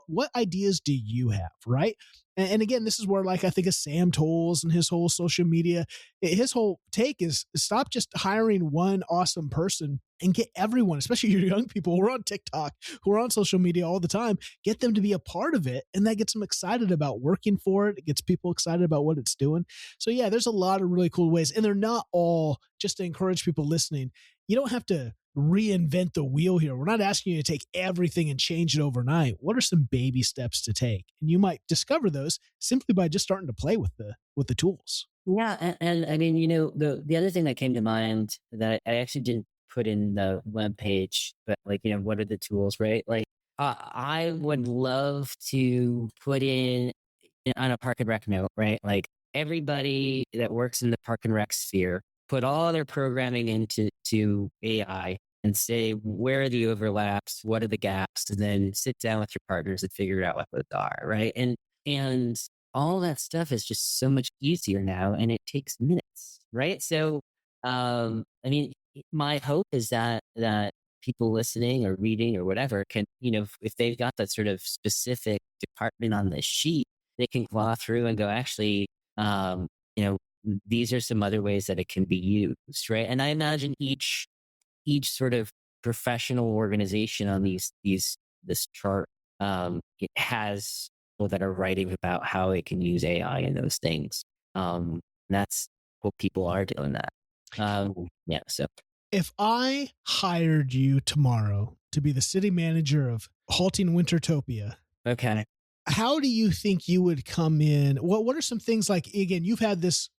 What ideas do you have? Right. And again, this is where, like, I think of Sam Tolles and his whole social media, his whole take is stop just hiring one awesome person and get everyone, especially your young people who are on TikTok, who are on social media all the time, get them to be a part of it. And that gets them excited about working for it. It gets people excited about what it's doing. So yeah, there's a lot of really cool ways, and they're not all just to encourage people listening. You don't have to reinvent the wheel here. We're not asking you to take everything and change it overnight. What are some baby steps to take? And you might discover those simply by just starting to play with the tools. Yeah, and I mean, the other thing that came to mind that I actually didn't put in the web page, but like, what are the tools, right? Like, I would love to put in on a park and rec note, right? Like, everybody that works in the park and rec sphere, put all their programming into AI and say, where are the overlaps? What are the gaps? And then sit down with your partners and figure out what those are, right? And all that stuff is just so much easier now, and it takes minutes, right? So, I mean, my hope is that people listening or reading or whatever can, if they've got that sort of specific department on the sheet, they can claw through and go, actually, you know, these are some other ways that it can be used, right? And I imagine each sort of professional organization on this chart, it has people that are writing about how it can use AI in those things. That's what people are doing that. Yeah. So if I hired you tomorrow to be the city manager of HaltingWintertopia, okay. how do you think you would come in? What are some things, like, again, you've had this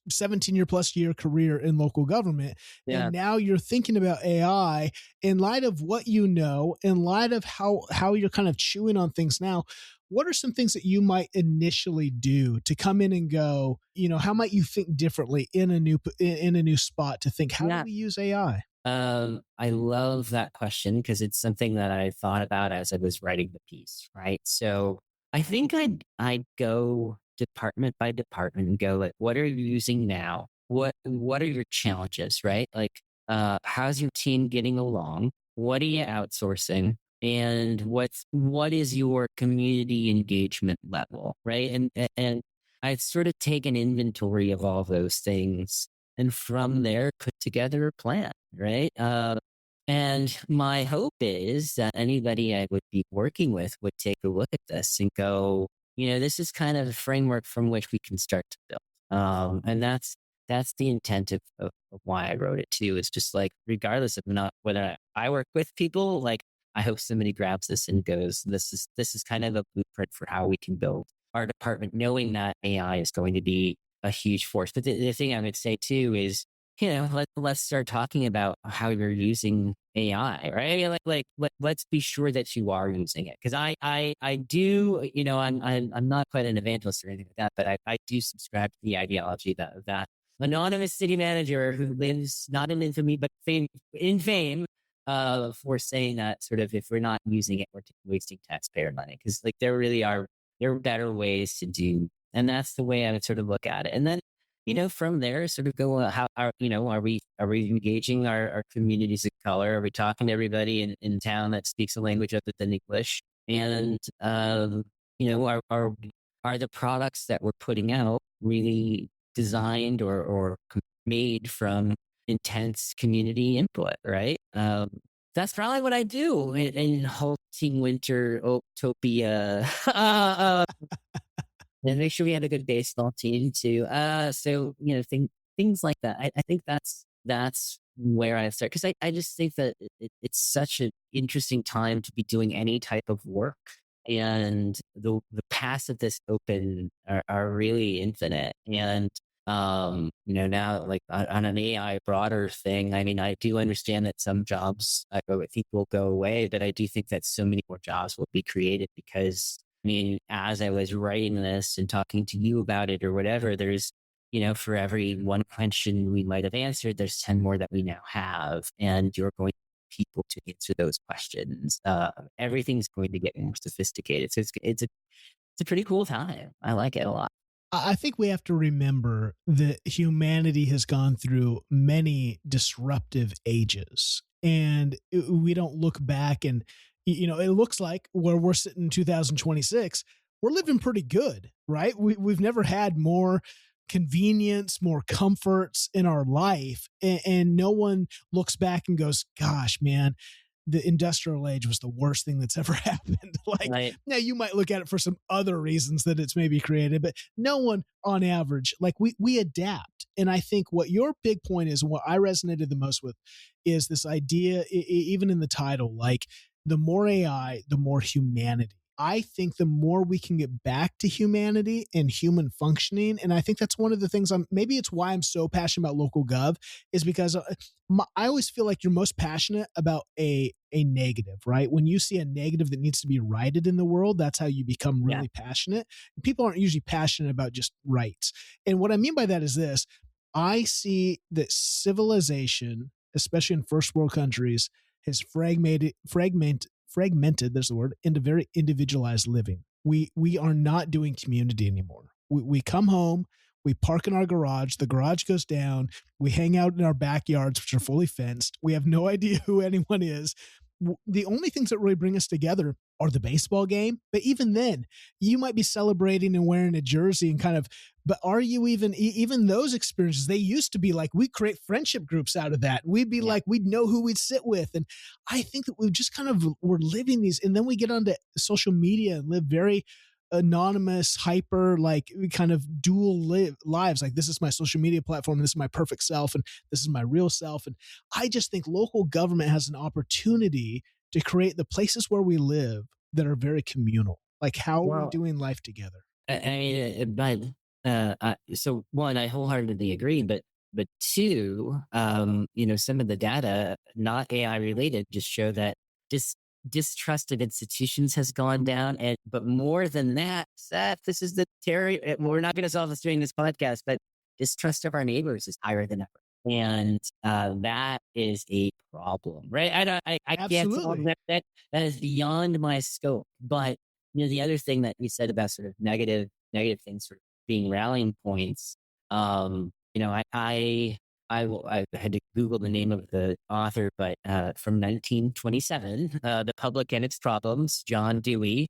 17 plus year career in local government, Yeah. and now you're thinking about AI in light of what you know, in light of how you're kind of chewing on things now. What are some things that you might initially do to come in and go, how might you think differently in a new spot to think, how do we use AI? I love that question because it's something that I thought about as I was writing the piece, right? So I think I'd go department by department and go, like, what are you using now? What are your challenges, right? Like, how's your team getting along? What are you outsourcing? And what is your community engagement level, right? And I sort of take an inventory of all those things, and from there put together a plan, right? And my hope is that anybody I would be working with would take a look at this and go, this is kind of a framework from which we can start to build. And that's the intent of why I wrote it too. It's just like, regardless of not whether I work with people, like, I hope somebody grabs this and goes, this is kind of a blueprint for how we can build our department, knowing that AI is going to be a huge force. But the thing I would say too is, let's start talking about how you're using AI, right? Let's be sure that you are using it. Cause I do, I'm not quite an evangelist or anything like that, but I do subscribe to the ideology that anonymous city manager who lives not in infamy, but in fame, for saying that, sort of, if we're not using it, we're wasting taxpayer money. Cause like, there are better ways to do, and that's the way I would sort of look at it. And then, from there, sort of go, how are we engaging our communities of color? Are we talking to everybody in town that speaks a language other than English? And, are the products that we're putting out really designed or made from intense community input, right? That's probably what I do in HaltingWinter Utopia. And make sure we had a good baseball team too. So things like that. I think that's where I start, because I just think that it's such an interesting time to be doing any type of work, and the paths of this open are really infinite. And now, like on an AI broader thing, I mean, I do understand that some jobs I think will go away, but I do think that so many more jobs will be created because, I mean, as I was writing this and talking to you about it or whatever, there's, for every one question we might have answered, there's 10 more that we now have. And you're going to need people to answer those questions. Everything's going to get more sophisticated. So it's a pretty cool time. I like it a lot. I think we have to remember that humanity has gone through many disruptive ages, and we don't look back and, it looks like where we're sitting in 2026, we're living pretty good, right? We've never had more convenience, more comforts in our life. And no one looks back and goes, gosh, man, the industrial age was the worst thing that's ever happened. Like, Right. now you might look at it for some other reasons that it's maybe created, but no one on average, like we adapt. And I think what your big point is, and what I resonated the most with, is this idea, even in the title, like the more AI, the more humanity. I think the more we can get back to humanity and human functioning. And I think that's one of the things maybe it's why I'm so passionate about local gov, is because I always feel like you're most passionate about a negative, right? When you see a negative that needs to be righted in the world, that's how you become really passionate. People aren't usually passionate about just rights. And what I mean by that is this: I see that civilization, especially in first world countries, has fragmented, there's the word, into very individualized living. We are not doing community anymore. We come home, we park in our garage, the garage goes down, we hang out in our backyards, which are fully fenced. We have no idea who anyone is. The only things that really bring us together are the baseball game. But even then, you might be celebrating and wearing a jersey and kind of, but are you even those experiences? They used to be like, we create friendship groups out of that. We'd be like, we'd know who we'd sit with. And I think that we've just kind of, we're living these, and then we get onto social media and live very anonymous, hyper, like kind of dual lives. Like, this is my social media platform, and this is my perfect self, and this is my real self. And I just think local government has an opportunity to create the places where we live that are very communal. Like, how are we doing life together? So one, I wholeheartedly agree, but two, some of the data, not AI related, just show that distrust of institutions has gone down. But more than that, Seth, this is we're not going to solve this during this podcast, but distrust of our neighbors is higher than ever. And that is a problem, right? I can't solve that. That is beyond my scope. But the other thing that you said about sort of negative things sort of being rallying points. I had to Google the name of the author, but from 1927, The Public and Its Problems, John Dewey,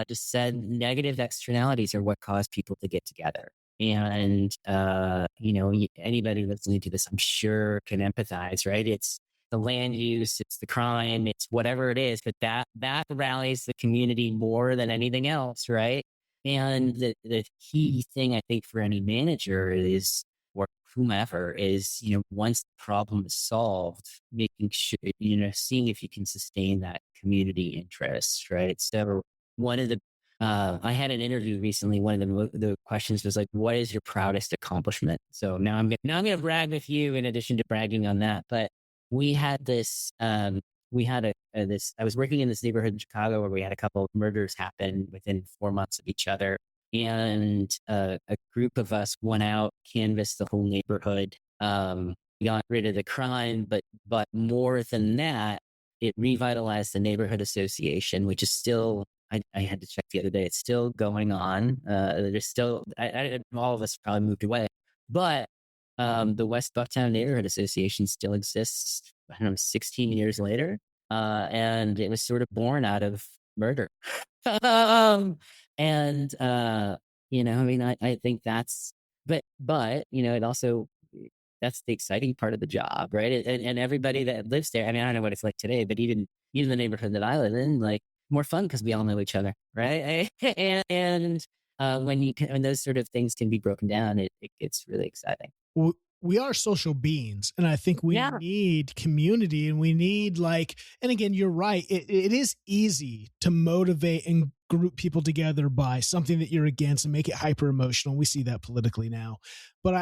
just said negative externalities are what cause people to get together. And, anybody listening to this, I'm sure, can empathize, right? It's the land use, it's the crime, it's whatever it is, but that rallies the community more than anything else, right? And the key thing, I think, for any manager is, or whomever, is, once the problem is solved, making sure, seeing if you can sustain that community interest, right? So one of the, I had an interview recently. One of the questions was like, what is your proudest accomplishment? So now I'm going to brag with you in addition to bragging on that. But we had this, I was working in this neighborhood in Chicago where we had a couple of murders happen within 4 months of each other. And a group of us went out, canvassed the whole neighborhood, got rid of the crime, but more than that, it revitalized the neighborhood association, which is still, I had to check the other day, it's still going on. There's still, all of us probably moved away, but the West Bucktown Neighborhood Association still exists, 16 years later. And it was sort of born out of murder. And, I think that's, but, it also, that's the exciting part of the job, right? And everybody that lives there, I mean, I don't know what it's like today, but even the neighborhood that I live in, like more fun because we all know each other, right? And when those sort of things can be broken down, it gets really exciting. We are social beings, and I think we Yeah, need community, and we need and again, you're right, it is easy to motivate and group people together by something that you're against and make it hyper emotional. We see that politically now, but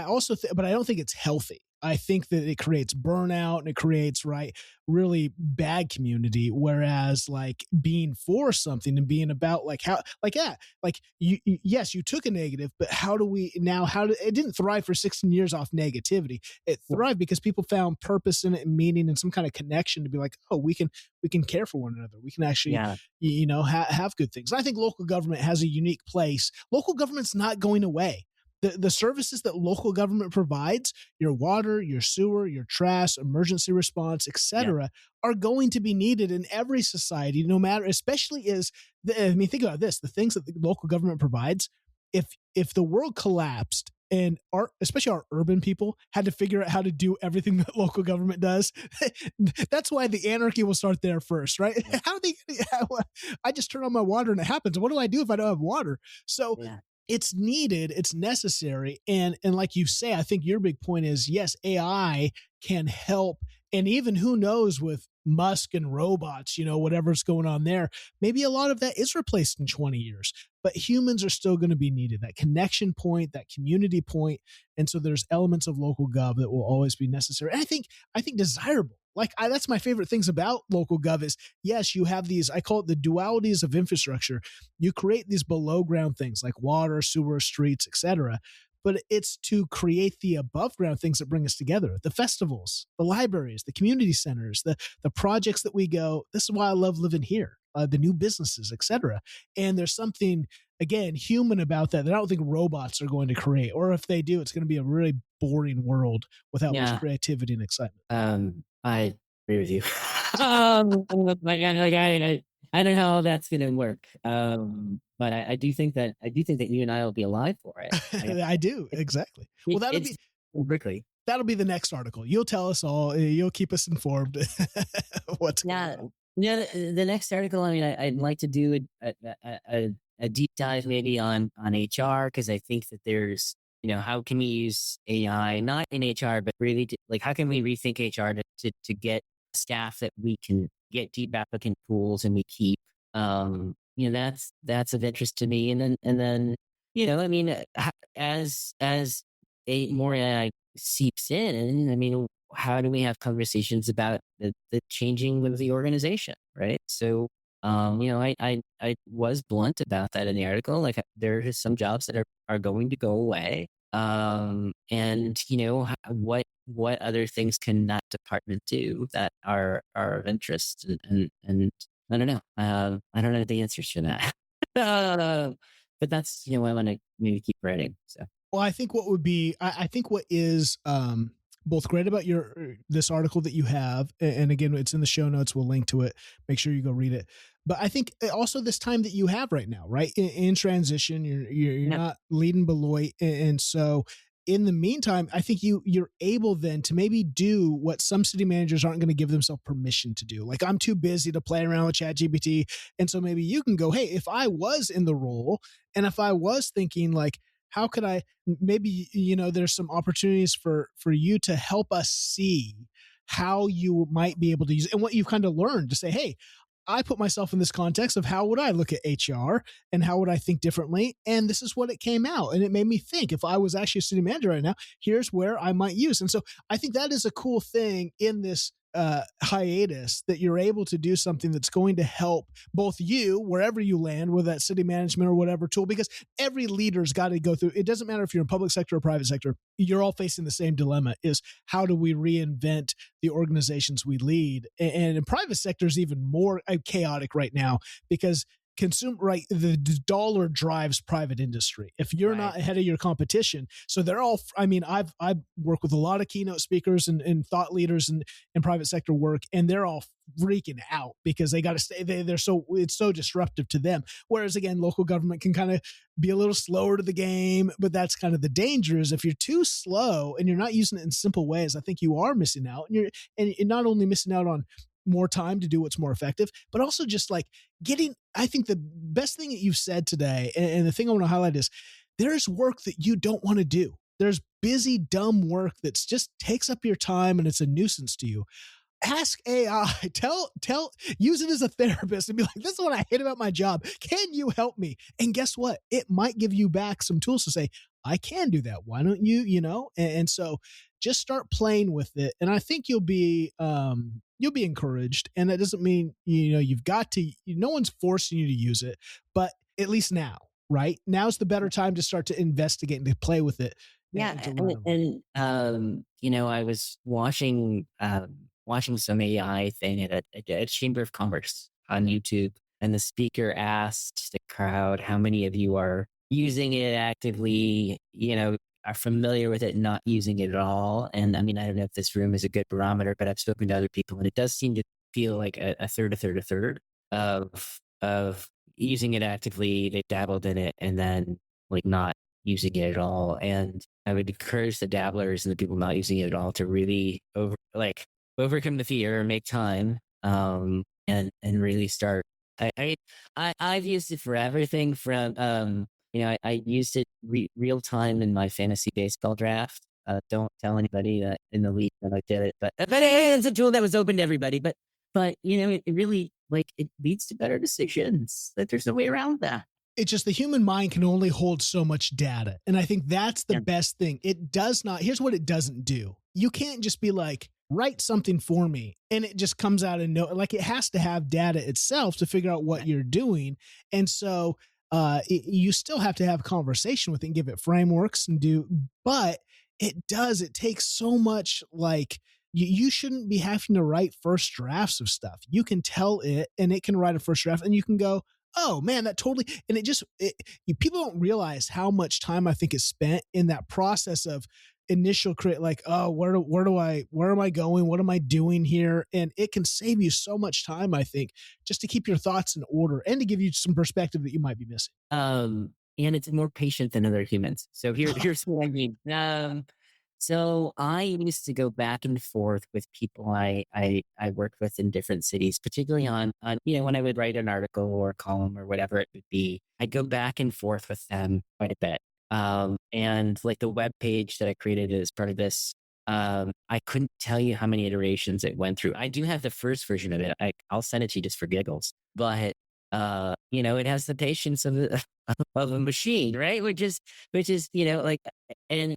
but I don't think it's healthy. I think that it creates burnout and it creates really bad community. Whereas being for something and being about yes, you took a negative, but it didn't thrive for 16 years off negativity. It thrived because people found purpose in it and meaning and some kind of connection to be like, oh, we can care for one another. We can actually, yeah, have good things. And I think local government has a unique place. Local government's not going away. The services that local government provides, your water, your sewer, your trash, emergency response, yeah, etc., are going to be needed in every society, no matter, especially think about this, the things that the local government provides. If the world collapsed and especially our urban people had to figure out how to do everything that local government does, that's why the anarchy will start there first, right? yeah, I just turn on my water and it happens. What do I do if I don't have water? So yeah, it's needed, it's necessary. And like you say, I think your big point is, yes, AI can help. And even who knows with Musk and robots, whatever's going on there, maybe a lot of that is replaced in 20 years, but humans are still going to be needed, that connection point, that community point. And so there's elements of local gov that will always be necessary. And I think desirable. That's my favorite things about local gov is, yes, you have these, I call it the dualities of infrastructure. You create these below ground things like water, sewer, streets, etc. But it's to create the above ground things that bring us together, the festivals, the libraries, the community centers, the projects that we go. This is why I love living here, the new businesses, etc. And there's something, again, human about that I don't think robots are going to create. Or if they do, it's going to be a really boring world without much yeah. creativity and excitement. I agree with you. I don't know how that's going to work. But I do think that you and I will be alive for it. I do, exactly. Well, It's quickly. that'll be the next article. You'll tell us all. You'll keep us informed. What's Yeah, going on. yeah. The next article. I mean, I'd like to do a deep dive maybe on HR, because I think that there's, how can we use AI not in HR but really how can we rethink HR to get staff that we can get deep applicant pools and we keep. That's of interest to me. And then I mean, as more AI seeps in, I mean, how do we have conversations about the changing of the organization, right? So, I was blunt about that in the article. Like, there are some jobs that are going to go away. And what other things can that department do that are of interest? And I don't know. I don't know the answers to that. But that's, I want to maybe keep writing. So. Well, I think I think what is both great about this article that you have, and again, it's in the show notes. We'll link to it. Make sure you go read it. But I think also this time that you have right now, right, in transition, you're not leading Beloit, and so in the meantime, I think you're able then to maybe do what some city managers aren't going to give themselves permission to do. Like, I'm too busy to play around with ChatGPT, and so maybe you can go, hey, if I was in the role, and if I was thinking how could I maybe, there's some opportunities for you to help us see how you might be able to use, and what you've kind of learned to say, hey, I put myself in this context of how would I look at HR and how would I think differently? And this is what it came out. And it made me think, if I was actually a city manager right now, here's where I might use. And so I think that is a cool thing in this hiatus, that you're able to do something that's going to help both you, wherever you land, with that city management or whatever tool, because every leader's got to go through. It doesn't matter if you're in public sector or private sector, you're all facing the same dilemma, is how do we reinvent the organizations we lead? And in private sector is even more chaotic right now, because consume, right? The dollar drives private industry. If you're Right. not ahead of your competition, so they're all, I mean, I've worked with a lot of keynote speakers and thought leaders in private sector work, and they're all freaking out because they got to stay, they're so, it's so disruptive to them. Whereas again, local government can kind of be a little slower to the game, but that's kind of the danger is if you're too slow and you're not using it in simple ways, I think you are missing out. And you're not only missing out on more time to do what's more effective, but also just like getting, I think the best thing that you've said today, and the thing I want to highlight is there's work that you don't want to do. There's busy, dumb work that's just takes up your time and it's a nuisance to you. Ask AI, use it as a therapist and be like, this is what I hate about my job. Can you help me? And guess what? It might give you back some tools to say, I can do that. Why don't you, and so just start playing with it. And I think you'll be encouraged. And that doesn't mean, you've got to, no one's forcing you to use it, but at least now, right? Now's the better time to start to investigate and to play with it. Yeah. I was watching some AI thing at a Chamber of Commerce on YouTube, and the speaker asked the crowd, how many of you are using it actively, are familiar with it and not using it at all? And I mean, I don't know if this room is a good barometer, but I've spoken to other people, and it does seem to feel like a third of using it actively. They dabbled in it and then like not using it at all. And I would encourage the dabblers and the people not using it at all to really overcome the fear and make time, and really start. I've used it for everything from, I used it real time in my fantasy baseball draft. Don't tell anybody that in the league that I did it, but it's a tool that was open to everybody. But it really it leads to better decisions. That there's no way around that. It's just the human mind can only hold so much data. And I think that's the best thing. It does not, here's what it doesn't do. You can't just be like, write something for me and it just comes out and it has to have data itself to figure out what you're doing. And so you still have to have conversation with it and give it frameworks but it takes so much, you shouldn't be having to write first drafts of stuff. You can tell it and it can write a first draft and you can go, oh man, that totally, and people don't realize how much time I think is spent in that process of initial create, where am I going? What am I doing here? And it can save you so much time, I think, just to keep your thoughts in order and to give you some perspective that you might be missing. And it's more patient than other humans. So here's what I mean. So I used to go back and forth with people I worked with in different cities, particularly on when I would write an article or a column or whatever it would be. I'd go back and forth with them quite a bit. And like the web page that I created as part of this, I couldn't tell you how many iterations it went through. I do have the first version of it. I'll send it to you just for giggles, but it has the patience of a machine, right? Which is and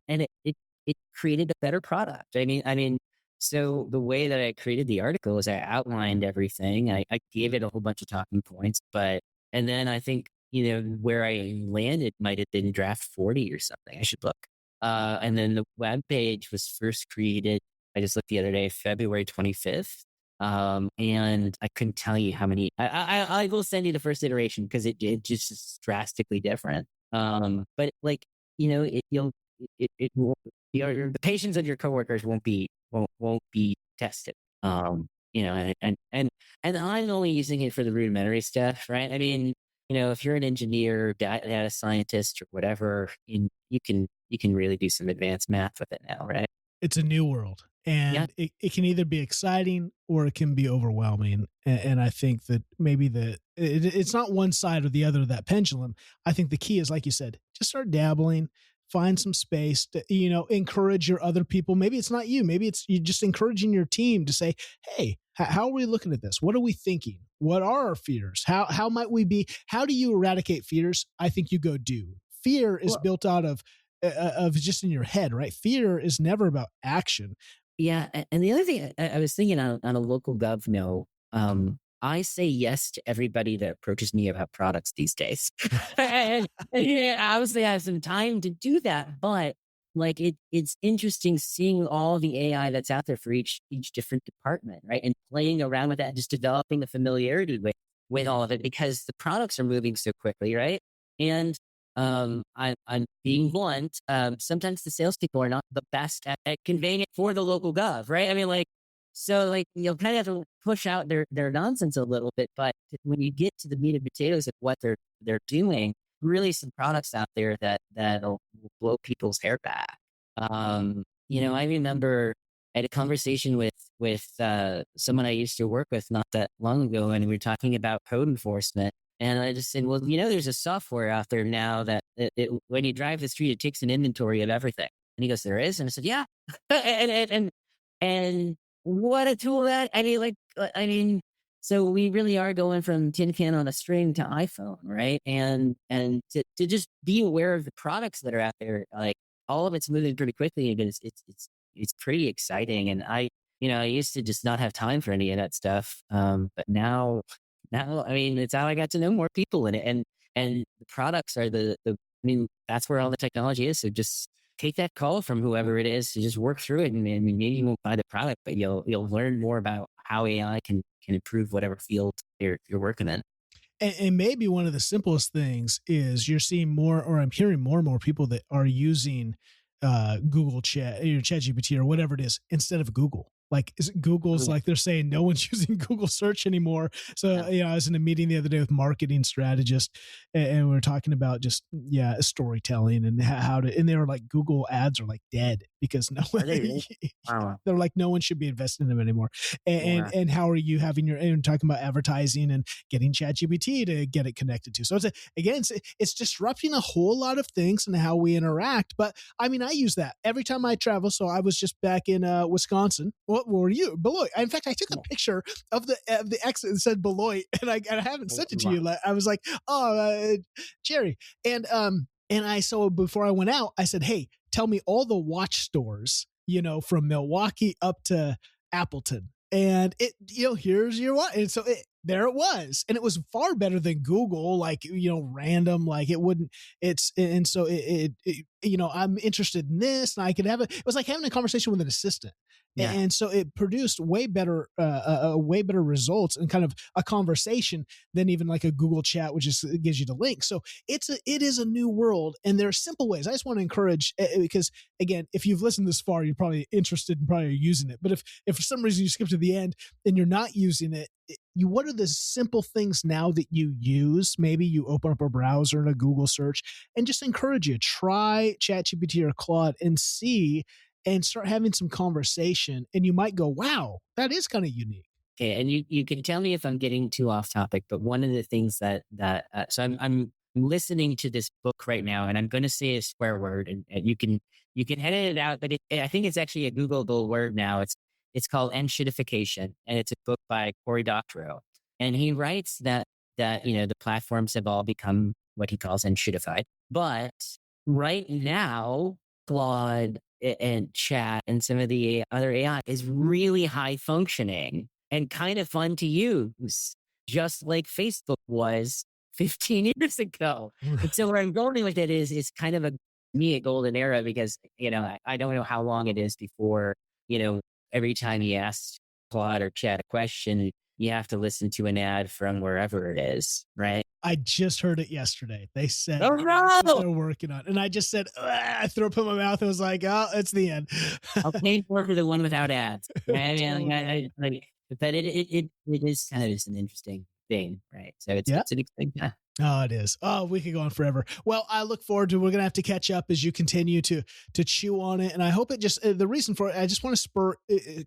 it created a better product. I mean, so the way that I created the article is I outlined everything. I gave it a whole bunch of talking points, and then I think, where I landed might have been draft 40 or something. I should look. And then the web page was first created, I just looked the other day, February 25th. And I couldn't tell you how many, I will send you the first iteration because it just is drastically different. But it will, the patience of your coworkers won't be tested. And I'm only using it for the rudimentary stuff, right? I mean, if you're an engineer, data scientist or whatever, you can really do some advanced math with it now, right? It's a new world. And it can either be exciting or it can be overwhelming. And I think that maybe it's not one side or the other of that pendulum. I think the key is, like you said, just start dabbling, find some space to, encourage your other people. Maybe it's not you. Maybe it's you just encouraging your team to say, hey, how are we looking at this? What are we thinking? What are our fears? How might we be? How do you eradicate fears? I think you go do. Fear is built out of just in your head, right? Fear is never about action. Yeah. And the other thing I was thinking on a local gov note, I say yes to everybody that approaches me about products these days. and obviously I have some time to do that, but it's interesting seeing all the AI that's out there for each different department, right? And playing around with that, just developing a familiarity with with all of it because the products are moving so quickly, right? And I'm being blunt. Sometimes the salespeople are not the best at conveying it for the local gov, right? I mean, like, so like you'll kind of have to push out their nonsense a little bit, but when you get to the meat and potatoes of what they're doing, really some products out there that'll blow people's hair back. I remember I had a conversation with someone I used to work with not that long ago, and we were talking about code enforcement. And I just said, well, there's a software out there now that when you drive the street, it takes an inventory of everything. And he goes, there is? And I said, yeah. and what a tool that, so we really are going from tin can on a string to iPhone, right? And to just be aware of the products that are out there, like all of it's moving pretty quickly, and it's pretty exciting. And I used to just not have time for any of that stuff. But now, it's how I got to know more people in it, and the products are that's where all the technology is. So just take that call from whoever it is to just work through it, and maybe you won't buy the product, but you'll learn more about how AI can improve whatever field you're working in. And maybe one of the simplest things is you're seeing more, or I'm hearing more and more people that are using Google Chat, or ChatGPT, or whatever it is, instead of Google. Like Google's like they're saying no one's using Google search anymore. So, I was in a meeting the other day with marketing strategists, and we were talking about just, storytelling and how to, and they were like, Google ads are like dead because no one, they're like, no one should be investing in them anymore. And how are you having and talking about advertising and getting ChatGPT to get it connected to. So it's disrupting a whole lot of things and how we interact. But I use that every time I travel. So I was just back in Wisconsin. What were you? Beloit. In fact, I took a picture of the exit that said Beloit, and I haven't sent it to you. I was like, Jerry. And so before I went out, I said, hey, tell me all the watch stores, from Milwaukee up to Appleton. And it, here's your watch. And so there it was. And it was far better than Google, like, random, like it wouldn't, and so I'm interested in this, and I could it was like having a conversation with an assistant. Yeah. And so it produced way better results and kind of a conversation than even like a Google chat, which just gives you the link. So it is a new world, and there are simple ways. I just want to encourage, because again, if you've listened this far, you're probably interested and probably using it. But if for some reason you skip to the end and you're not using it, what are the simple things now that you use? Maybe you open up a browser and a Google search, and just encourage you, try ChatGPT or Claude and see, and start having some conversation, and you might go, wow, that is kind of unique. Okay. And you can tell me if I'm getting too off topic, but one of the things so I'm listening to this book right now, and I'm going to say a swear word, and you can edit it out, but I think it's actually a Googleable word now. It's called Enshittification, and it's a book by Cory Doctorow. And he writes that the platforms have all become what he calls enshittified. But right now, Claude and chat and some of the other AI is really high functioning and kind of fun to use, just like Facebook was 15 years ago. And so where I'm going with it is kind of a golden era, because, I don't know how long it is before, every time you ask Claude or chat a question, you have to listen to an ad from wherever it is, right? I just heard it yesterday. They said no! they're working on it. And I just said, I threw up in my mouth. I was like, oh, it's the end. I'll pay for the one without ads. Right? But it is kind of just an interesting thing, right? So it's an exciting time. Oh, it is. Oh, we could go on forever. Well, I look forward to, we're going to have to catch up as you continue to chew on it. And I hope it just, the reason for it, I just want to spur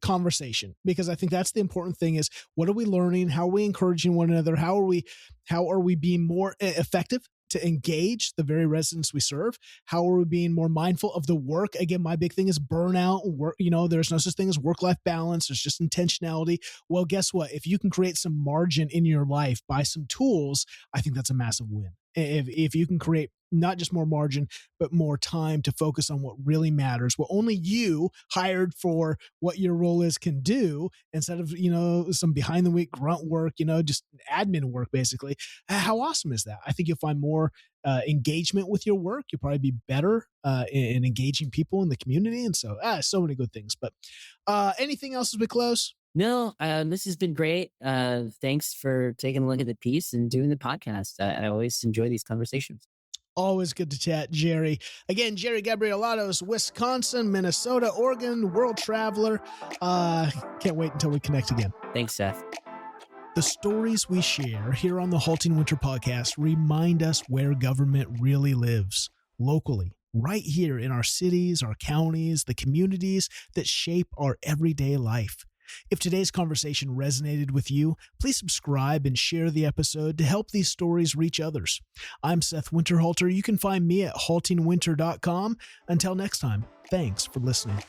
conversation, because I think that's the important thing is, what are we learning? How are we encouraging one another? How are we being more effective to engage the very residents we serve? How are we being more mindful of the work? Again, my big thing is burnout. Work, there's no such thing as work-life balance. There's just intentionality. Well, guess what? If you can create some margin in your life by some tools, I think that's a massive win. If you can create not just more margin, but more time to focus on what really matters, what only you hired for what your role is can do, instead of, some behind the week grunt work, just admin work, basically. How awesome is that? I think you'll find more engagement with your work. You'll probably be better in engaging people in the community. And so, so many good things. But anything else as we close? No, this has been great. Thanks for taking a look at the piece and doing the podcast. I always enjoy these conversations. Always good to chat, Jerry. Again, Jerry Gabrielatos, Wisconsin, Minnesota, Oregon, world traveler. Can't wait until we connect again. Thanks, Seth. The stories we share here on the Halting Winter podcast remind us where government really lives, locally, right here in our cities, our counties, the communities that shape our everyday life. If today's conversation resonated with you, please subscribe and share the episode to help these stories reach others. I'm Seth Winterhalter. You can find me at HaltingWinter.com. Until next time, thanks for listening.